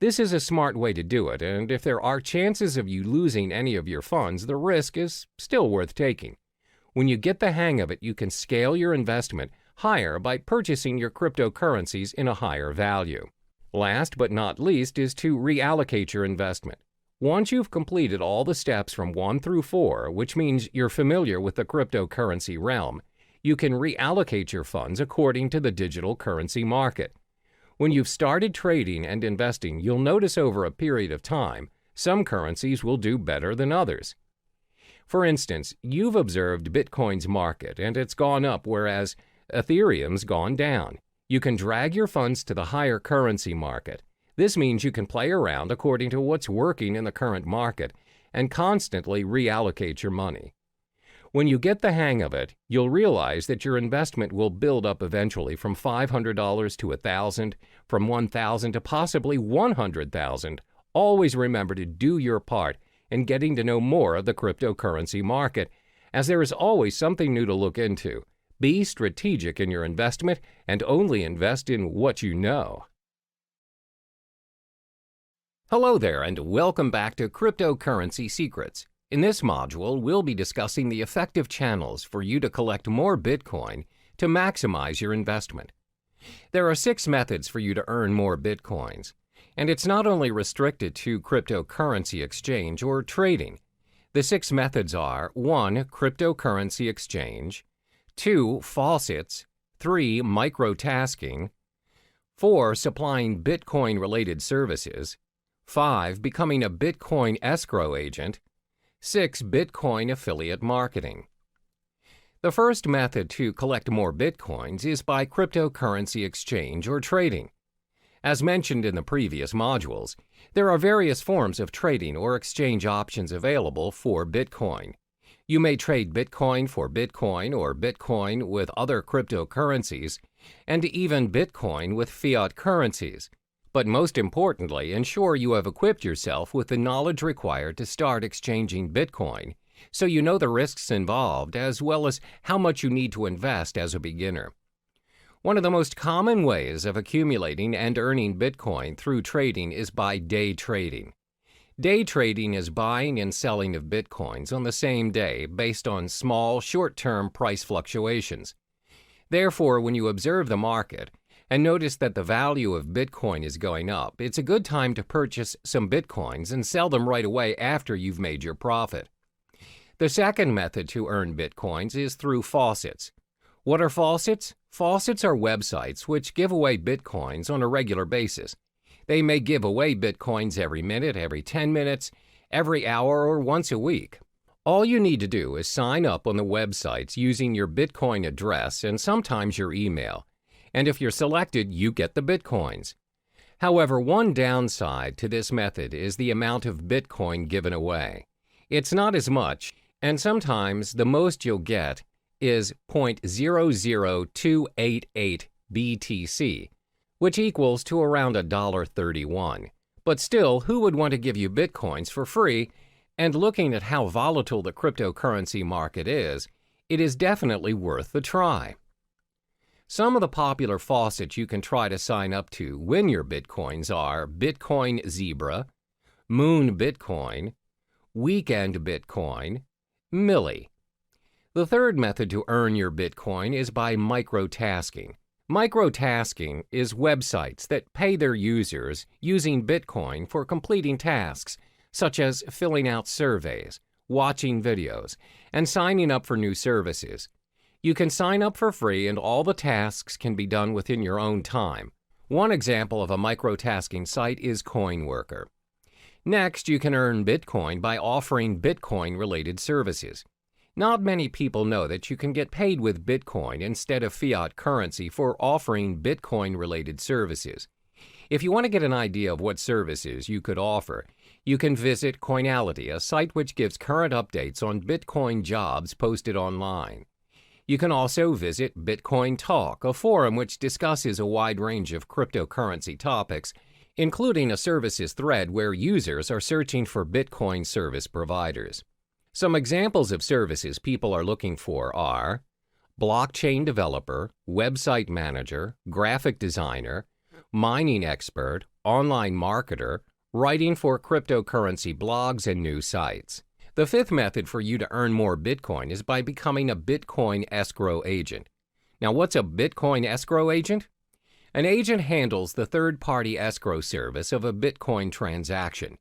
This is a smart way to do it, and if there are chances of you losing any of your funds, the risk is still worth taking. When you get the hang of it, you can scale your investment higher by purchasing your cryptocurrencies in a higher value. Last but not least is to reallocate your investment. Once you've completed all the steps from 1 through 4, which means you're familiar with the cryptocurrency realm, you can reallocate your funds according to the digital currency market. When you've started trading and investing, you'll notice over a period of time, some currencies will do better than others. For instance, you've observed Bitcoin's market and it's gone up, whereas Ethereum's gone down. You can drag your funds to the higher currency market. This means you can play around according to what's working in the current market and constantly reallocate your money. When you get the hang of it, you'll realize that your investment will build up eventually from $500 to $1,000, from $1,000 to possibly $100,000. Always remember to do your part in getting to know more of the cryptocurrency market, as there is always something new to look into. Be strategic in your investment and only invest in what you know. Hello there, and welcome back to Cryptocurrency Secrets. In this module, we'll be discussing the effective channels for you to collect more Bitcoin to maximize your investment. There are 6 methods for you to earn more Bitcoins, and it's not only restricted to cryptocurrency exchange or trading. The 6 methods are 1. Cryptocurrency exchange, 2. Faucets, 3. Microtasking, 4. Supplying Bitcoin-related services, 5. Becoming a Bitcoin escrow agent, 6. Bitcoin affiliate marketing. The first method to collect more Bitcoins is by cryptocurrency exchange or trading. As mentioned in the previous modules, there are various forms of trading or exchange options available for Bitcoin. You may trade Bitcoin for Bitcoin or Bitcoin with other cryptocurrencies, and even Bitcoin with fiat currencies. But most importantly, ensure you have equipped yourself with the knowledge required to start exchanging Bitcoin, so you know the risks involved as well as how much you need to invest as a beginner. One of the most common ways of accumulating and earning Bitcoin through trading is by day trading. Day trading is buying and selling of Bitcoins on the same day based on small, short-term price fluctuations. Therefore, when you observe the market and notice that the value of Bitcoin is going up, it's a good time to purchase some Bitcoins and sell them right away after you've made your profit. The second method to earn Bitcoins is through faucets. What are faucets? Faucets are websites which give away Bitcoins on a regular basis. They may give away Bitcoins every minute, every 10 minutes, every hour, or once a week. All you need to do is sign up on the websites using your Bitcoin address and sometimes your email. And if you're selected, you get the Bitcoins. However, one downside to this method is the amount of Bitcoin given away. It's not as much, and sometimes the most you'll get is 0.00288 BTC, which equals to around $1.31. But still, who would want to give you Bitcoins for free? And looking at how volatile the cryptocurrency market is, it is definitely worth the try. Some of the popular faucets you can try to sign up to win your Bitcoins are Bitcoin Zebra, Moon Bitcoin, Weekend Bitcoin, Milli. The third method to earn your Bitcoin is by microtasking. Microtasking is websites that pay their users using Bitcoin for completing tasks, such as filling out surveys, watching videos, and signing up for new services. You can sign up for free and all the tasks can be done within your own time. One example of a microtasking site is CoinWorker. Next, you can earn Bitcoin by offering Bitcoin-related services. Not many people know that you can get paid with Bitcoin instead of fiat currency for offering Bitcoin-related services. If you want to get an idea of what services you could offer, you can visit Coinality, a site which gives current updates on Bitcoin jobs posted online. You can also visit Bitcoin Talk, a forum which discusses a wide range of cryptocurrency topics, including a services thread where users are searching for Bitcoin service providers. Some examples of services people are looking for are blockchain developer, website manager, graphic designer, mining expert, online marketer, writing for cryptocurrency blogs and new sites. The fifth method for you to earn more Bitcoin is by becoming a Bitcoin escrow agent. Now, what's a Bitcoin escrow agent? An agent handles the third-party escrow service of a Bitcoin transaction.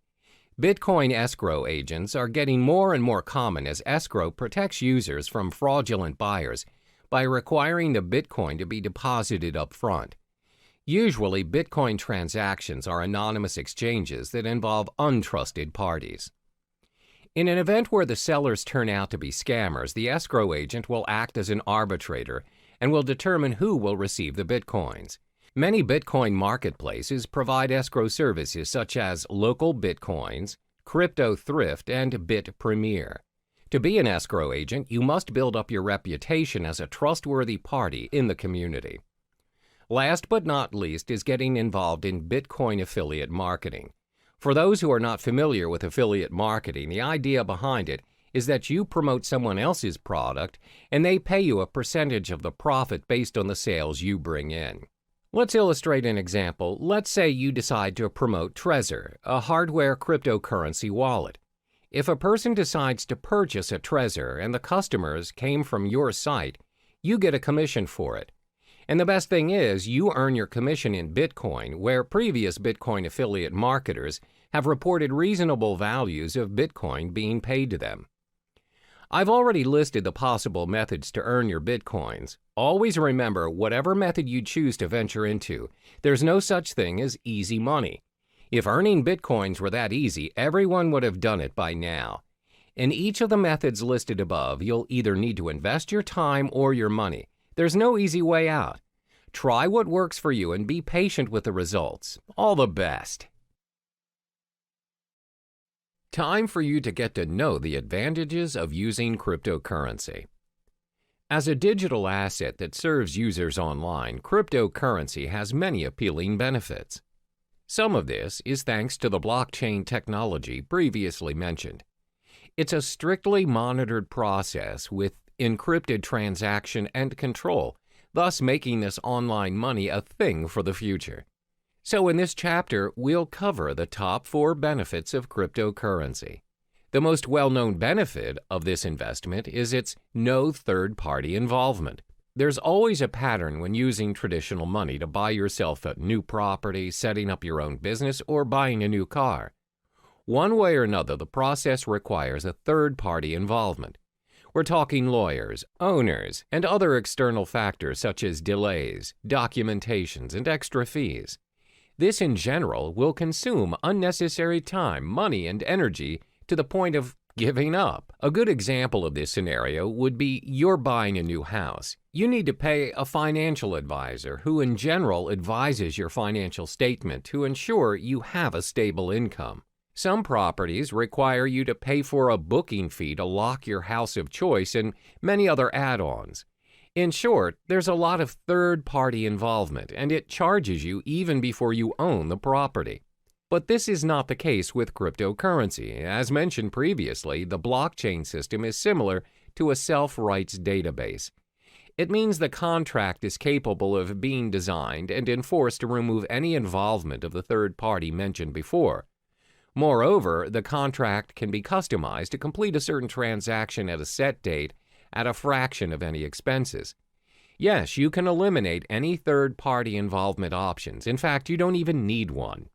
Bitcoin escrow agents are getting more and more common as escrow protects users from fraudulent buyers by requiring the Bitcoin to be deposited up front. Usually, Bitcoin transactions are anonymous exchanges that involve untrusted parties. In an event where the sellers turn out to be scammers, the escrow agent will act as an arbitrator and will determine who will receive the Bitcoins. Many Bitcoin marketplaces provide escrow services such as Local Bitcoins, Crypto Thrift, and Bit Premier. To be an escrow agent, you must build up your reputation as a trustworthy party in the community. Last but not least is getting involved in Bitcoin affiliate marketing. For those who are not familiar with affiliate marketing, the idea behind it is that you promote someone else's product and they pay you a percentage of the profit based on the sales you bring in. Let's illustrate an example. Let's say you decide to promote Trezor, a hardware cryptocurrency wallet. If a person decides to purchase a Trezor and the customers came from your site, you get a commission for it. And the best thing is, you earn your commission in Bitcoin, where previous Bitcoin affiliate marketers have reported reasonable values of Bitcoin being paid to them. I've already listed the possible methods to earn your Bitcoins. Always remember, whatever method you choose to venture into, there's no such thing as easy money. If earning Bitcoins were that easy, everyone would have done it by now. In each of the methods listed above, you'll either need to invest your time or your money. There's no easy way out. Try what works for you and be patient with the results. All the best. Time for you to get to know the advantages of using cryptocurrency. As a digital asset that serves users online, cryptocurrency has many appealing benefits. Some of this is thanks to the blockchain technology previously mentioned. It's a strictly monitored process with encrypted transaction and control, thus making this online money a thing for the future. So in this chapter, we'll cover the top 4 benefits of cryptocurrency. The most well-known benefit of this investment is its no third-party involvement. There's always a pattern when using traditional money to buy yourself a new property, setting up your own business, or buying a new car. One way or another, the process requires a third-party involvement. We're talking lawyers, owners, and other external factors such as delays, documentations, and extra fees. This, in general, will consume unnecessary time, money, and energy to the point of giving up. A good example of this scenario would be you're buying a new house. You need to pay a financial advisor who, in general, advises your financial statement to ensure you have a stable income. Some properties require you to pay for a booking fee to lock your house of choice and many other add-ons. In short, there's a lot of third-party involvement, and it charges you even before you own the property. But this is not the case with cryptocurrency. As mentioned previously, the blockchain system is similar to a self-rights database. It means the contract is capable of being designed and enforced to remove any involvement of the third party mentioned before. Moreover, the contract can be customized to complete a certain transaction at a set date at a fraction of any expenses. Yes, you can eliminate any third-party involvement options. In fact, you don't even need one.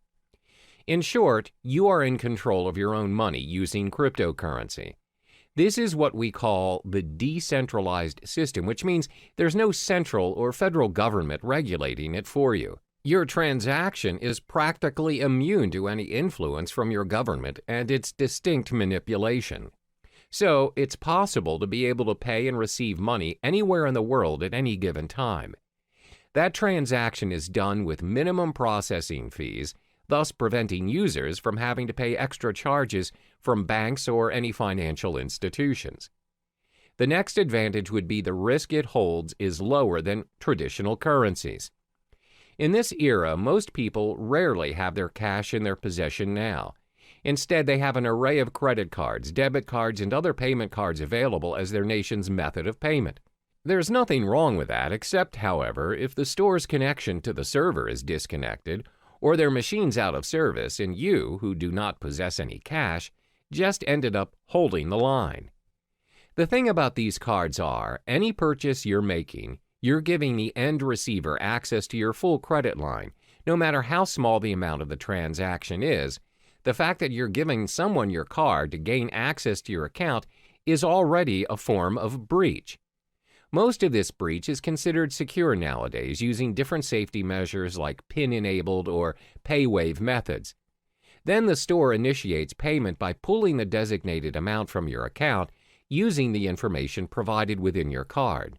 In short, you are in control of your own money using cryptocurrency. This is what we call the decentralized system, which means there's no central or federal government regulating it for you. Your transaction is practically immune to any influence from your government and its distinct manipulation. So, it's possible to be able to pay and receive money anywhere in the world at any given time. That transaction is done with minimum processing fees, thus preventing users from having to pay extra charges from banks or any financial institutions. The next advantage would be the risk it holds is lower than traditional currencies. In this era, most people rarely have their cash in their possession now. Instead, they have an array of credit cards, debit cards, and other payment cards available as their nation's method of payment. There's nothing wrong with that, except, however, if the store's connection to the server is disconnected, or their machine's out of service, and you, who do not possess any cash, just ended up holding the line. The thing about these cards are, any purchase you're making, you're giving the end receiver access to your full credit line, no matter how small the amount of the transaction is. The fact that you're giving someone your card to gain access to your account is already a form of breach. Most of this breach is considered secure nowadays using different safety measures like PIN-enabled or pay-wave methods. Then the store initiates payment by pulling the designated amount from your account using the information provided within your card.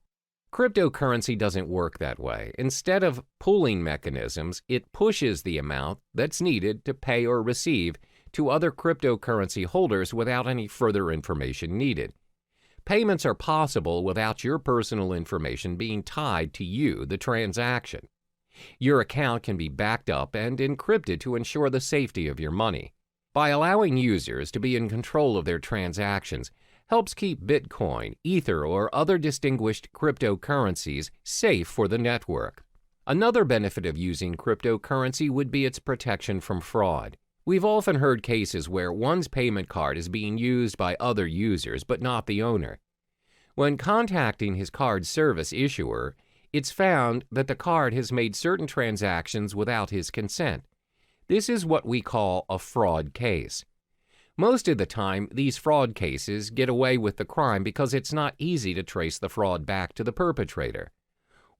Cryptocurrency doesn't work that way. Instead of pooling mechanisms, it pushes the amount that's needed to pay or receive to other cryptocurrency holders without any further information needed. Payments are possible without your personal information being tied to you, the transaction. Your account can be backed up and encrypted to ensure the safety of your money. By allowing users to be in control of their transactions, helps keep Bitcoin, Ether, or other distinguished cryptocurrencies safe for the network. Another benefit of using cryptocurrency would be its protection from fraud. We've often heard cases where one's payment card is being used by other users but not the owner. When contacting his card service issuer, it's found that the card has made certain transactions without his consent. This is what we call a fraud case. Most of the time, these fraud cases get away with the crime because it's not easy to trace the fraud back to the perpetrator.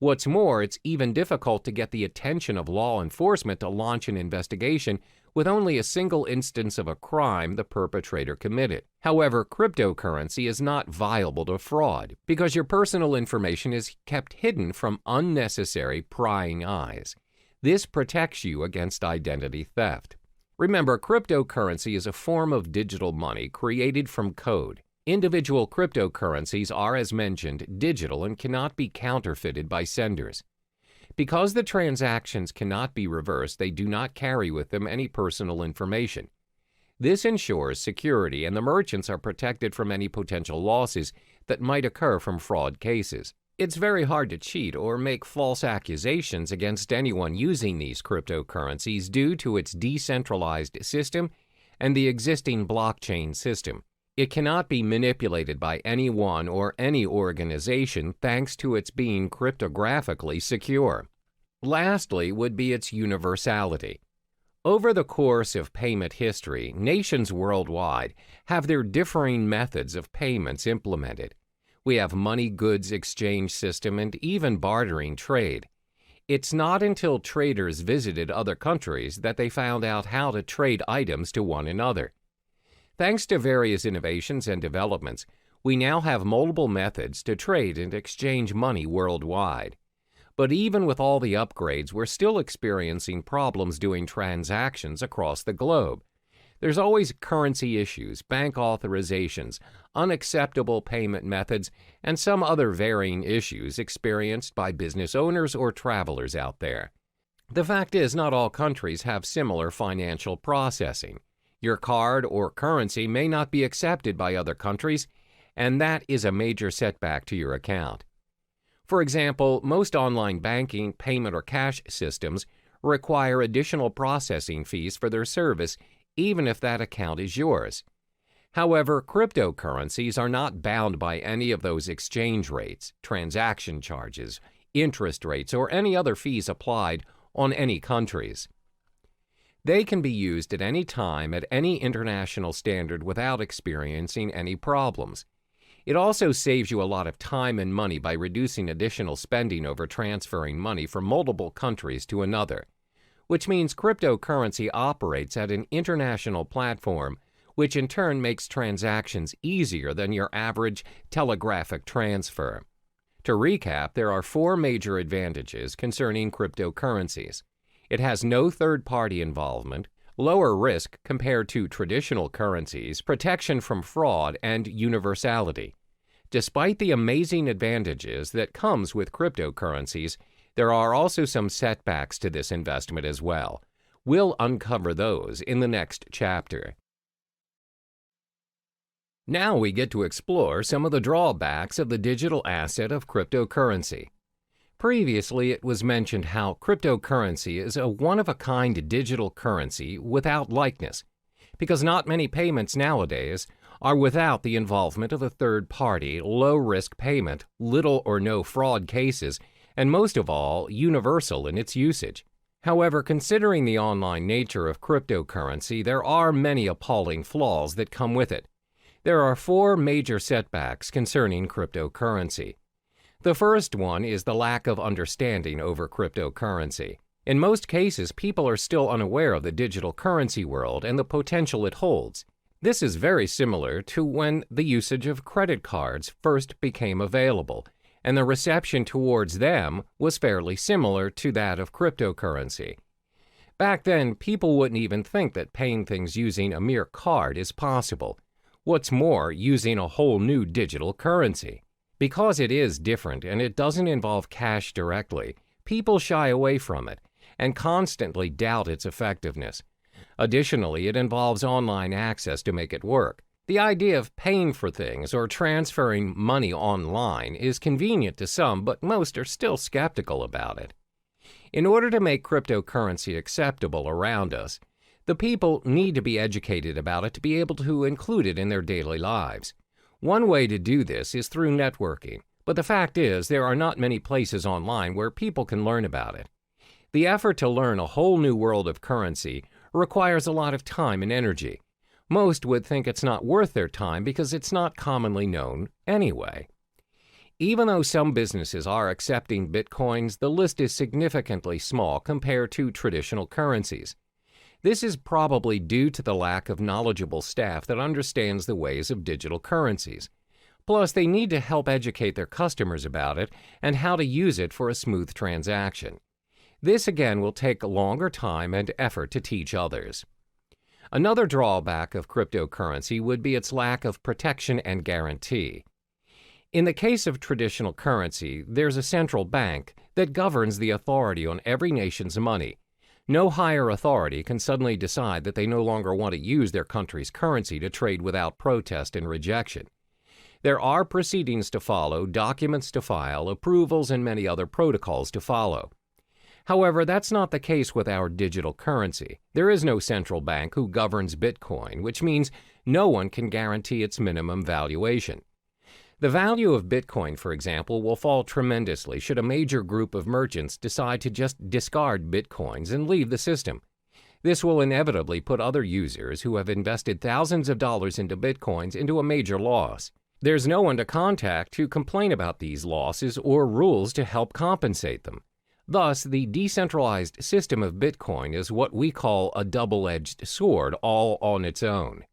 What's more, it's even difficult to get the attention of law enforcement to launch an investigation with only a single instance of a crime the perpetrator committed. However, cryptocurrency is not viable to fraud because your personal information is kept hidden from unnecessary prying eyes. This protects you against identity theft. Remember, cryptocurrency is a form of digital money created from code. Individual cryptocurrencies are, as mentioned, digital and cannot be counterfeited by senders. Because the transactions cannot be reversed, they do not carry with them any personal information. This ensures security, and the merchants are protected from any potential losses that might occur from fraud cases. It's very hard to cheat or make false accusations against anyone using these cryptocurrencies due to its decentralized system and the existing blockchain system. It cannot be manipulated by anyone or any organization thanks to its being cryptographically secure. Lastly would be its universality. Over the course of payment history, nations worldwide have their differing methods of payments implemented. We have money goods exchange system and even bartering trade. It's not until traders visited other countries that they found out how to trade items to one another. Thanks to various innovations and developments, we now have multiple methods to trade and exchange money worldwide. But even with all the upgrades, we're still experiencing problems doing transactions across the globe. There's always currency issues, bank authorizations, unacceptable payment methods, and some other varying issues experienced by business owners or travelers out there. The fact is, not all countries have similar financial processing. Your card or currency may not be accepted by other countries, and that is a major setback to your account. For example, most online banking, payment, or cash systems require additional processing fees for their service, even if that account is yours. However, cryptocurrencies are not bound by any of those exchange rates, transaction charges, interest rates, or any other fees applied on any countries. They can be used at any time at any international standard without experiencing any problems. It also saves you a lot of time and money by reducing additional spending over transferring money from multiple countries to another, which means cryptocurrency operates at an international platform, which in turn makes transactions easier than your average telegraphic transfer. To recap, there are 4 major advantages concerning cryptocurrencies. It has no third-party involvement, lower risk compared to traditional currencies, protection from fraud, and universality. Despite the amazing advantages that comes with cryptocurrencies, there are also some setbacks to this investment as well. We'll uncover those in the next chapter. Now we get to explore some of the drawbacks of the digital asset of cryptocurrency. Previously, it was mentioned how cryptocurrency is a one-of-a-kind digital currency without likeness, because not many payments nowadays are without the involvement of a third-party, low-risk payment, little or no fraud cases, and most of all, universal in its usage. However, considering the online nature of cryptocurrency, there are many appalling flaws that come with it. There are 4 major setbacks concerning cryptocurrency. The first one is the lack of understanding over cryptocurrency. In most cases, people are still unaware of the digital currency world and the potential it holds. This is very similar to when the usage of credit cards first became available, and the reception towards them was fairly similar to that of cryptocurrency. Back then, people wouldn't even think that paying things using a mere card is possible. What's more, using a whole new digital currency. Because it is different and it doesn't involve cash directly, people shy away from it and constantly doubt its effectiveness. Additionally, it involves online access to make it work. The idea of paying for things or transferring money online is convenient to some, but most are still skeptical about it. In order to make cryptocurrency acceptable around us, the people need to be educated about it to be able to include it in their daily lives. One way to do this is through networking, but the fact is there are not many places online where people can learn about it. The effort to learn a whole new world of currency requires a lot of time and energy. Most would think it's not worth their time because it's not commonly known anyway. Even though some businesses are accepting bitcoins, the list is significantly small compared to traditional currencies. This is probably due to the lack of knowledgeable staff that understands the ways of digital currencies. Plus, they need to help educate their customers about it and how to use it for a smooth transaction. This again will take a longer time and effort to teach others. Another drawback of cryptocurrency would be its lack of protection and guarantee. In the case of traditional currency, there's a central bank that governs the authority on every nation's money. No higher authority can suddenly decide that they no longer want to use their country's currency to trade without protest and rejection. There are proceedings to follow, documents to file, approvals, and many other protocols to follow. However, that's not the case with our digital currency. There is no central bank who governs Bitcoin, which means no one can guarantee its minimum valuation. The value of Bitcoin, for example, will fall tremendously should a major group of merchants decide to just discard Bitcoins and leave the system. This will inevitably put other users who have invested thousands of dollars into Bitcoins into a major loss. There's no one to contact to complain about these losses or rules to help compensate them. Thus, the decentralized system of Bitcoin is what we call a double-edged sword all on its own.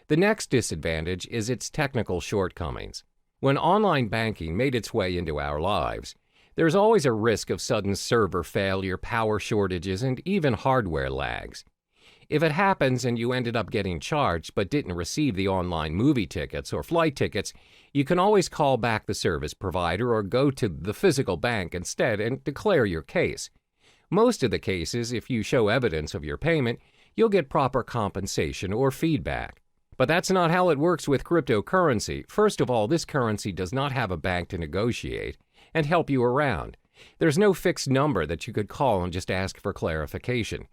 The next disadvantage is its technical shortcomings. When online banking made its way into our lives, there's always a risk of sudden server failure, power shortages, and even hardware lags. If it happens and you ended up getting charged but didn't receive the online movie tickets or flight tickets, you can always call back the service provider or go to the physical bank instead and declare your case. Most of the cases, if you show evidence of your payment, you'll get proper compensation or feedback. But that's not how it works with cryptocurrency. First of all, this currency does not have a bank to negotiate and help you around. There's no fixed number that you could call and just ask for clarification.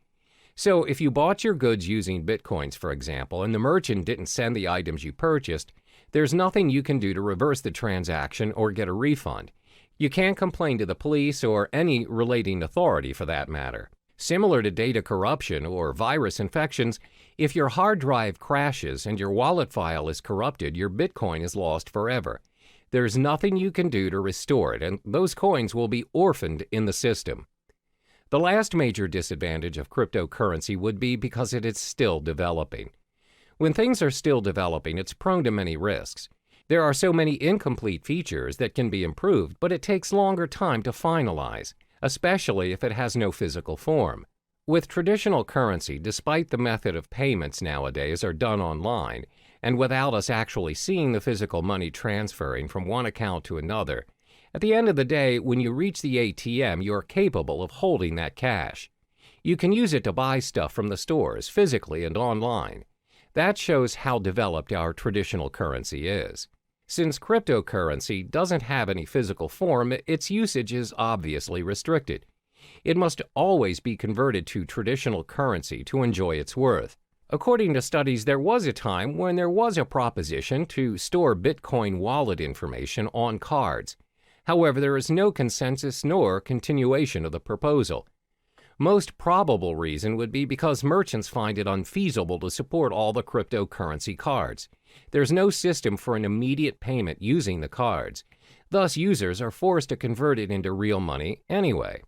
So if you bought your goods using Bitcoins, for example, and the merchant didn't send the items you purchased, there's nothing you can do to reverse the transaction or get a refund. You can't complain to the police or any relating authority for that matter. Similar to data corruption or virus infections, if your hard drive crashes and your wallet file is corrupted, your Bitcoin is lost forever. There's nothing you can do to restore it, and those coins will be orphaned in the system. The last major disadvantage of cryptocurrency would be because it is still developing. When things are still developing, it's prone to many risks. There are so many incomplete features that can be improved, but it takes longer time to finalize, especially if it has no physical form. With traditional currency, despite the method of payments nowadays are done online, and without us actually seeing the physical money transferring from one account to another, at the end of the day, when you reach the ATM, you are capable of holding that cash. You can use it to buy stuff from the stores, physically and online. That shows how developed our traditional currency is. Since cryptocurrency doesn't have any physical form, its usage is obviously restricted. It must always be converted to traditional currency to enjoy its worth. According to studies, there was a time when there was a proposition to store Bitcoin wallet information on cards. However, there is no consensus nor continuation of the proposal. Most probable reason would be because merchants find it unfeasible to support all the cryptocurrency cards. There's no system for an immediate payment using the cards. Thus, users are forced to convert it into real money anyway.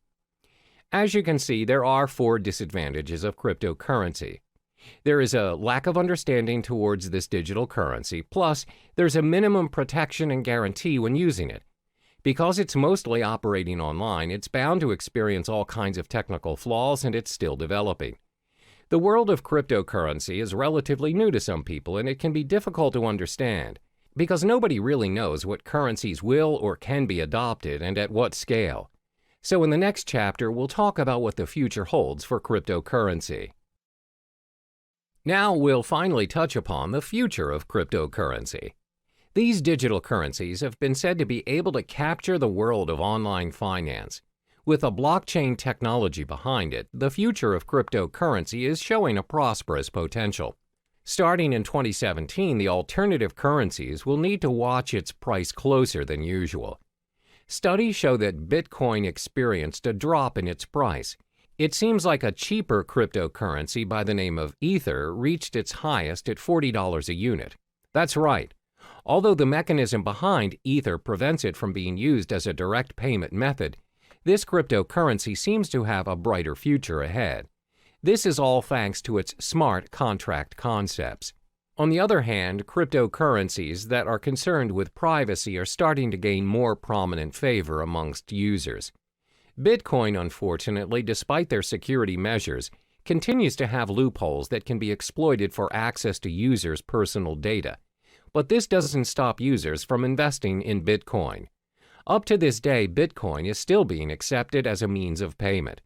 As you can see, there are 4 disadvantages of cryptocurrency. There is a lack of understanding towards this digital currency, plus there's a minimum protection and guarantee when using it. Because it's mostly operating online, it's bound to experience all kinds of technical flaws, and it's still developing. The world of cryptocurrency is relatively new to some people, and it can be difficult to understand, because nobody really knows what currencies will or can be adopted and at what scale. So in the next chapter, we'll talk about what the future holds for cryptocurrency. Now we'll finally touch upon the future of cryptocurrency. These digital currencies have been said to be able to capture the world of online finance. With a blockchain technology behind it, the future of cryptocurrency is showing a prosperous potential. Starting in 2017, the alternative currencies will need to watch its price closer than usual. Studies show that Bitcoin experienced a drop in its price. It seems like a cheaper cryptocurrency by the name of Ether reached its highest at $40 a unit. That's right. Although the mechanism behind Ether prevents it from being used as a direct payment method, this cryptocurrency seems to have a brighter future ahead. This is all thanks to its smart contract concepts. On the other hand, cryptocurrencies that are concerned with privacy are starting to gain more prominent favor amongst users. Bitcoin, unfortunately, despite their security measures, continues to have loopholes that can be exploited for access to users' personal data. But this doesn't stop users from investing in Bitcoin. Up to this day, Bitcoin is still being accepted as a means of payment.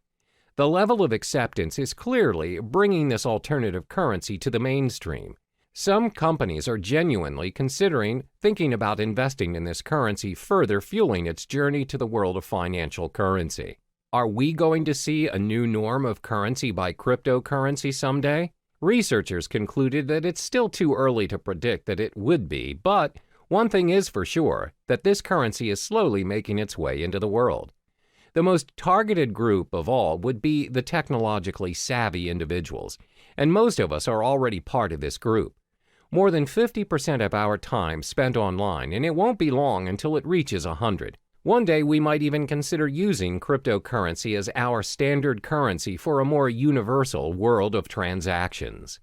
The level of acceptance is clearly bringing this alternative currency to the mainstream. Some companies are genuinely thinking about investing in this currency, further fueling its journey to the world of financial currency. Are we going to see a new norm of currency by cryptocurrency someday? Researchers concluded that it's still too early to predict that it would be, but one thing is for sure, that this currency is slowly making its way into the world. The most targeted group of all would be the technologically savvy individuals, and most of us are already part of this group. More than 50% of our time spent online, and it won't be long until it reaches 100. One day we might even consider using cryptocurrency as our standard currency for a more universal world of transactions.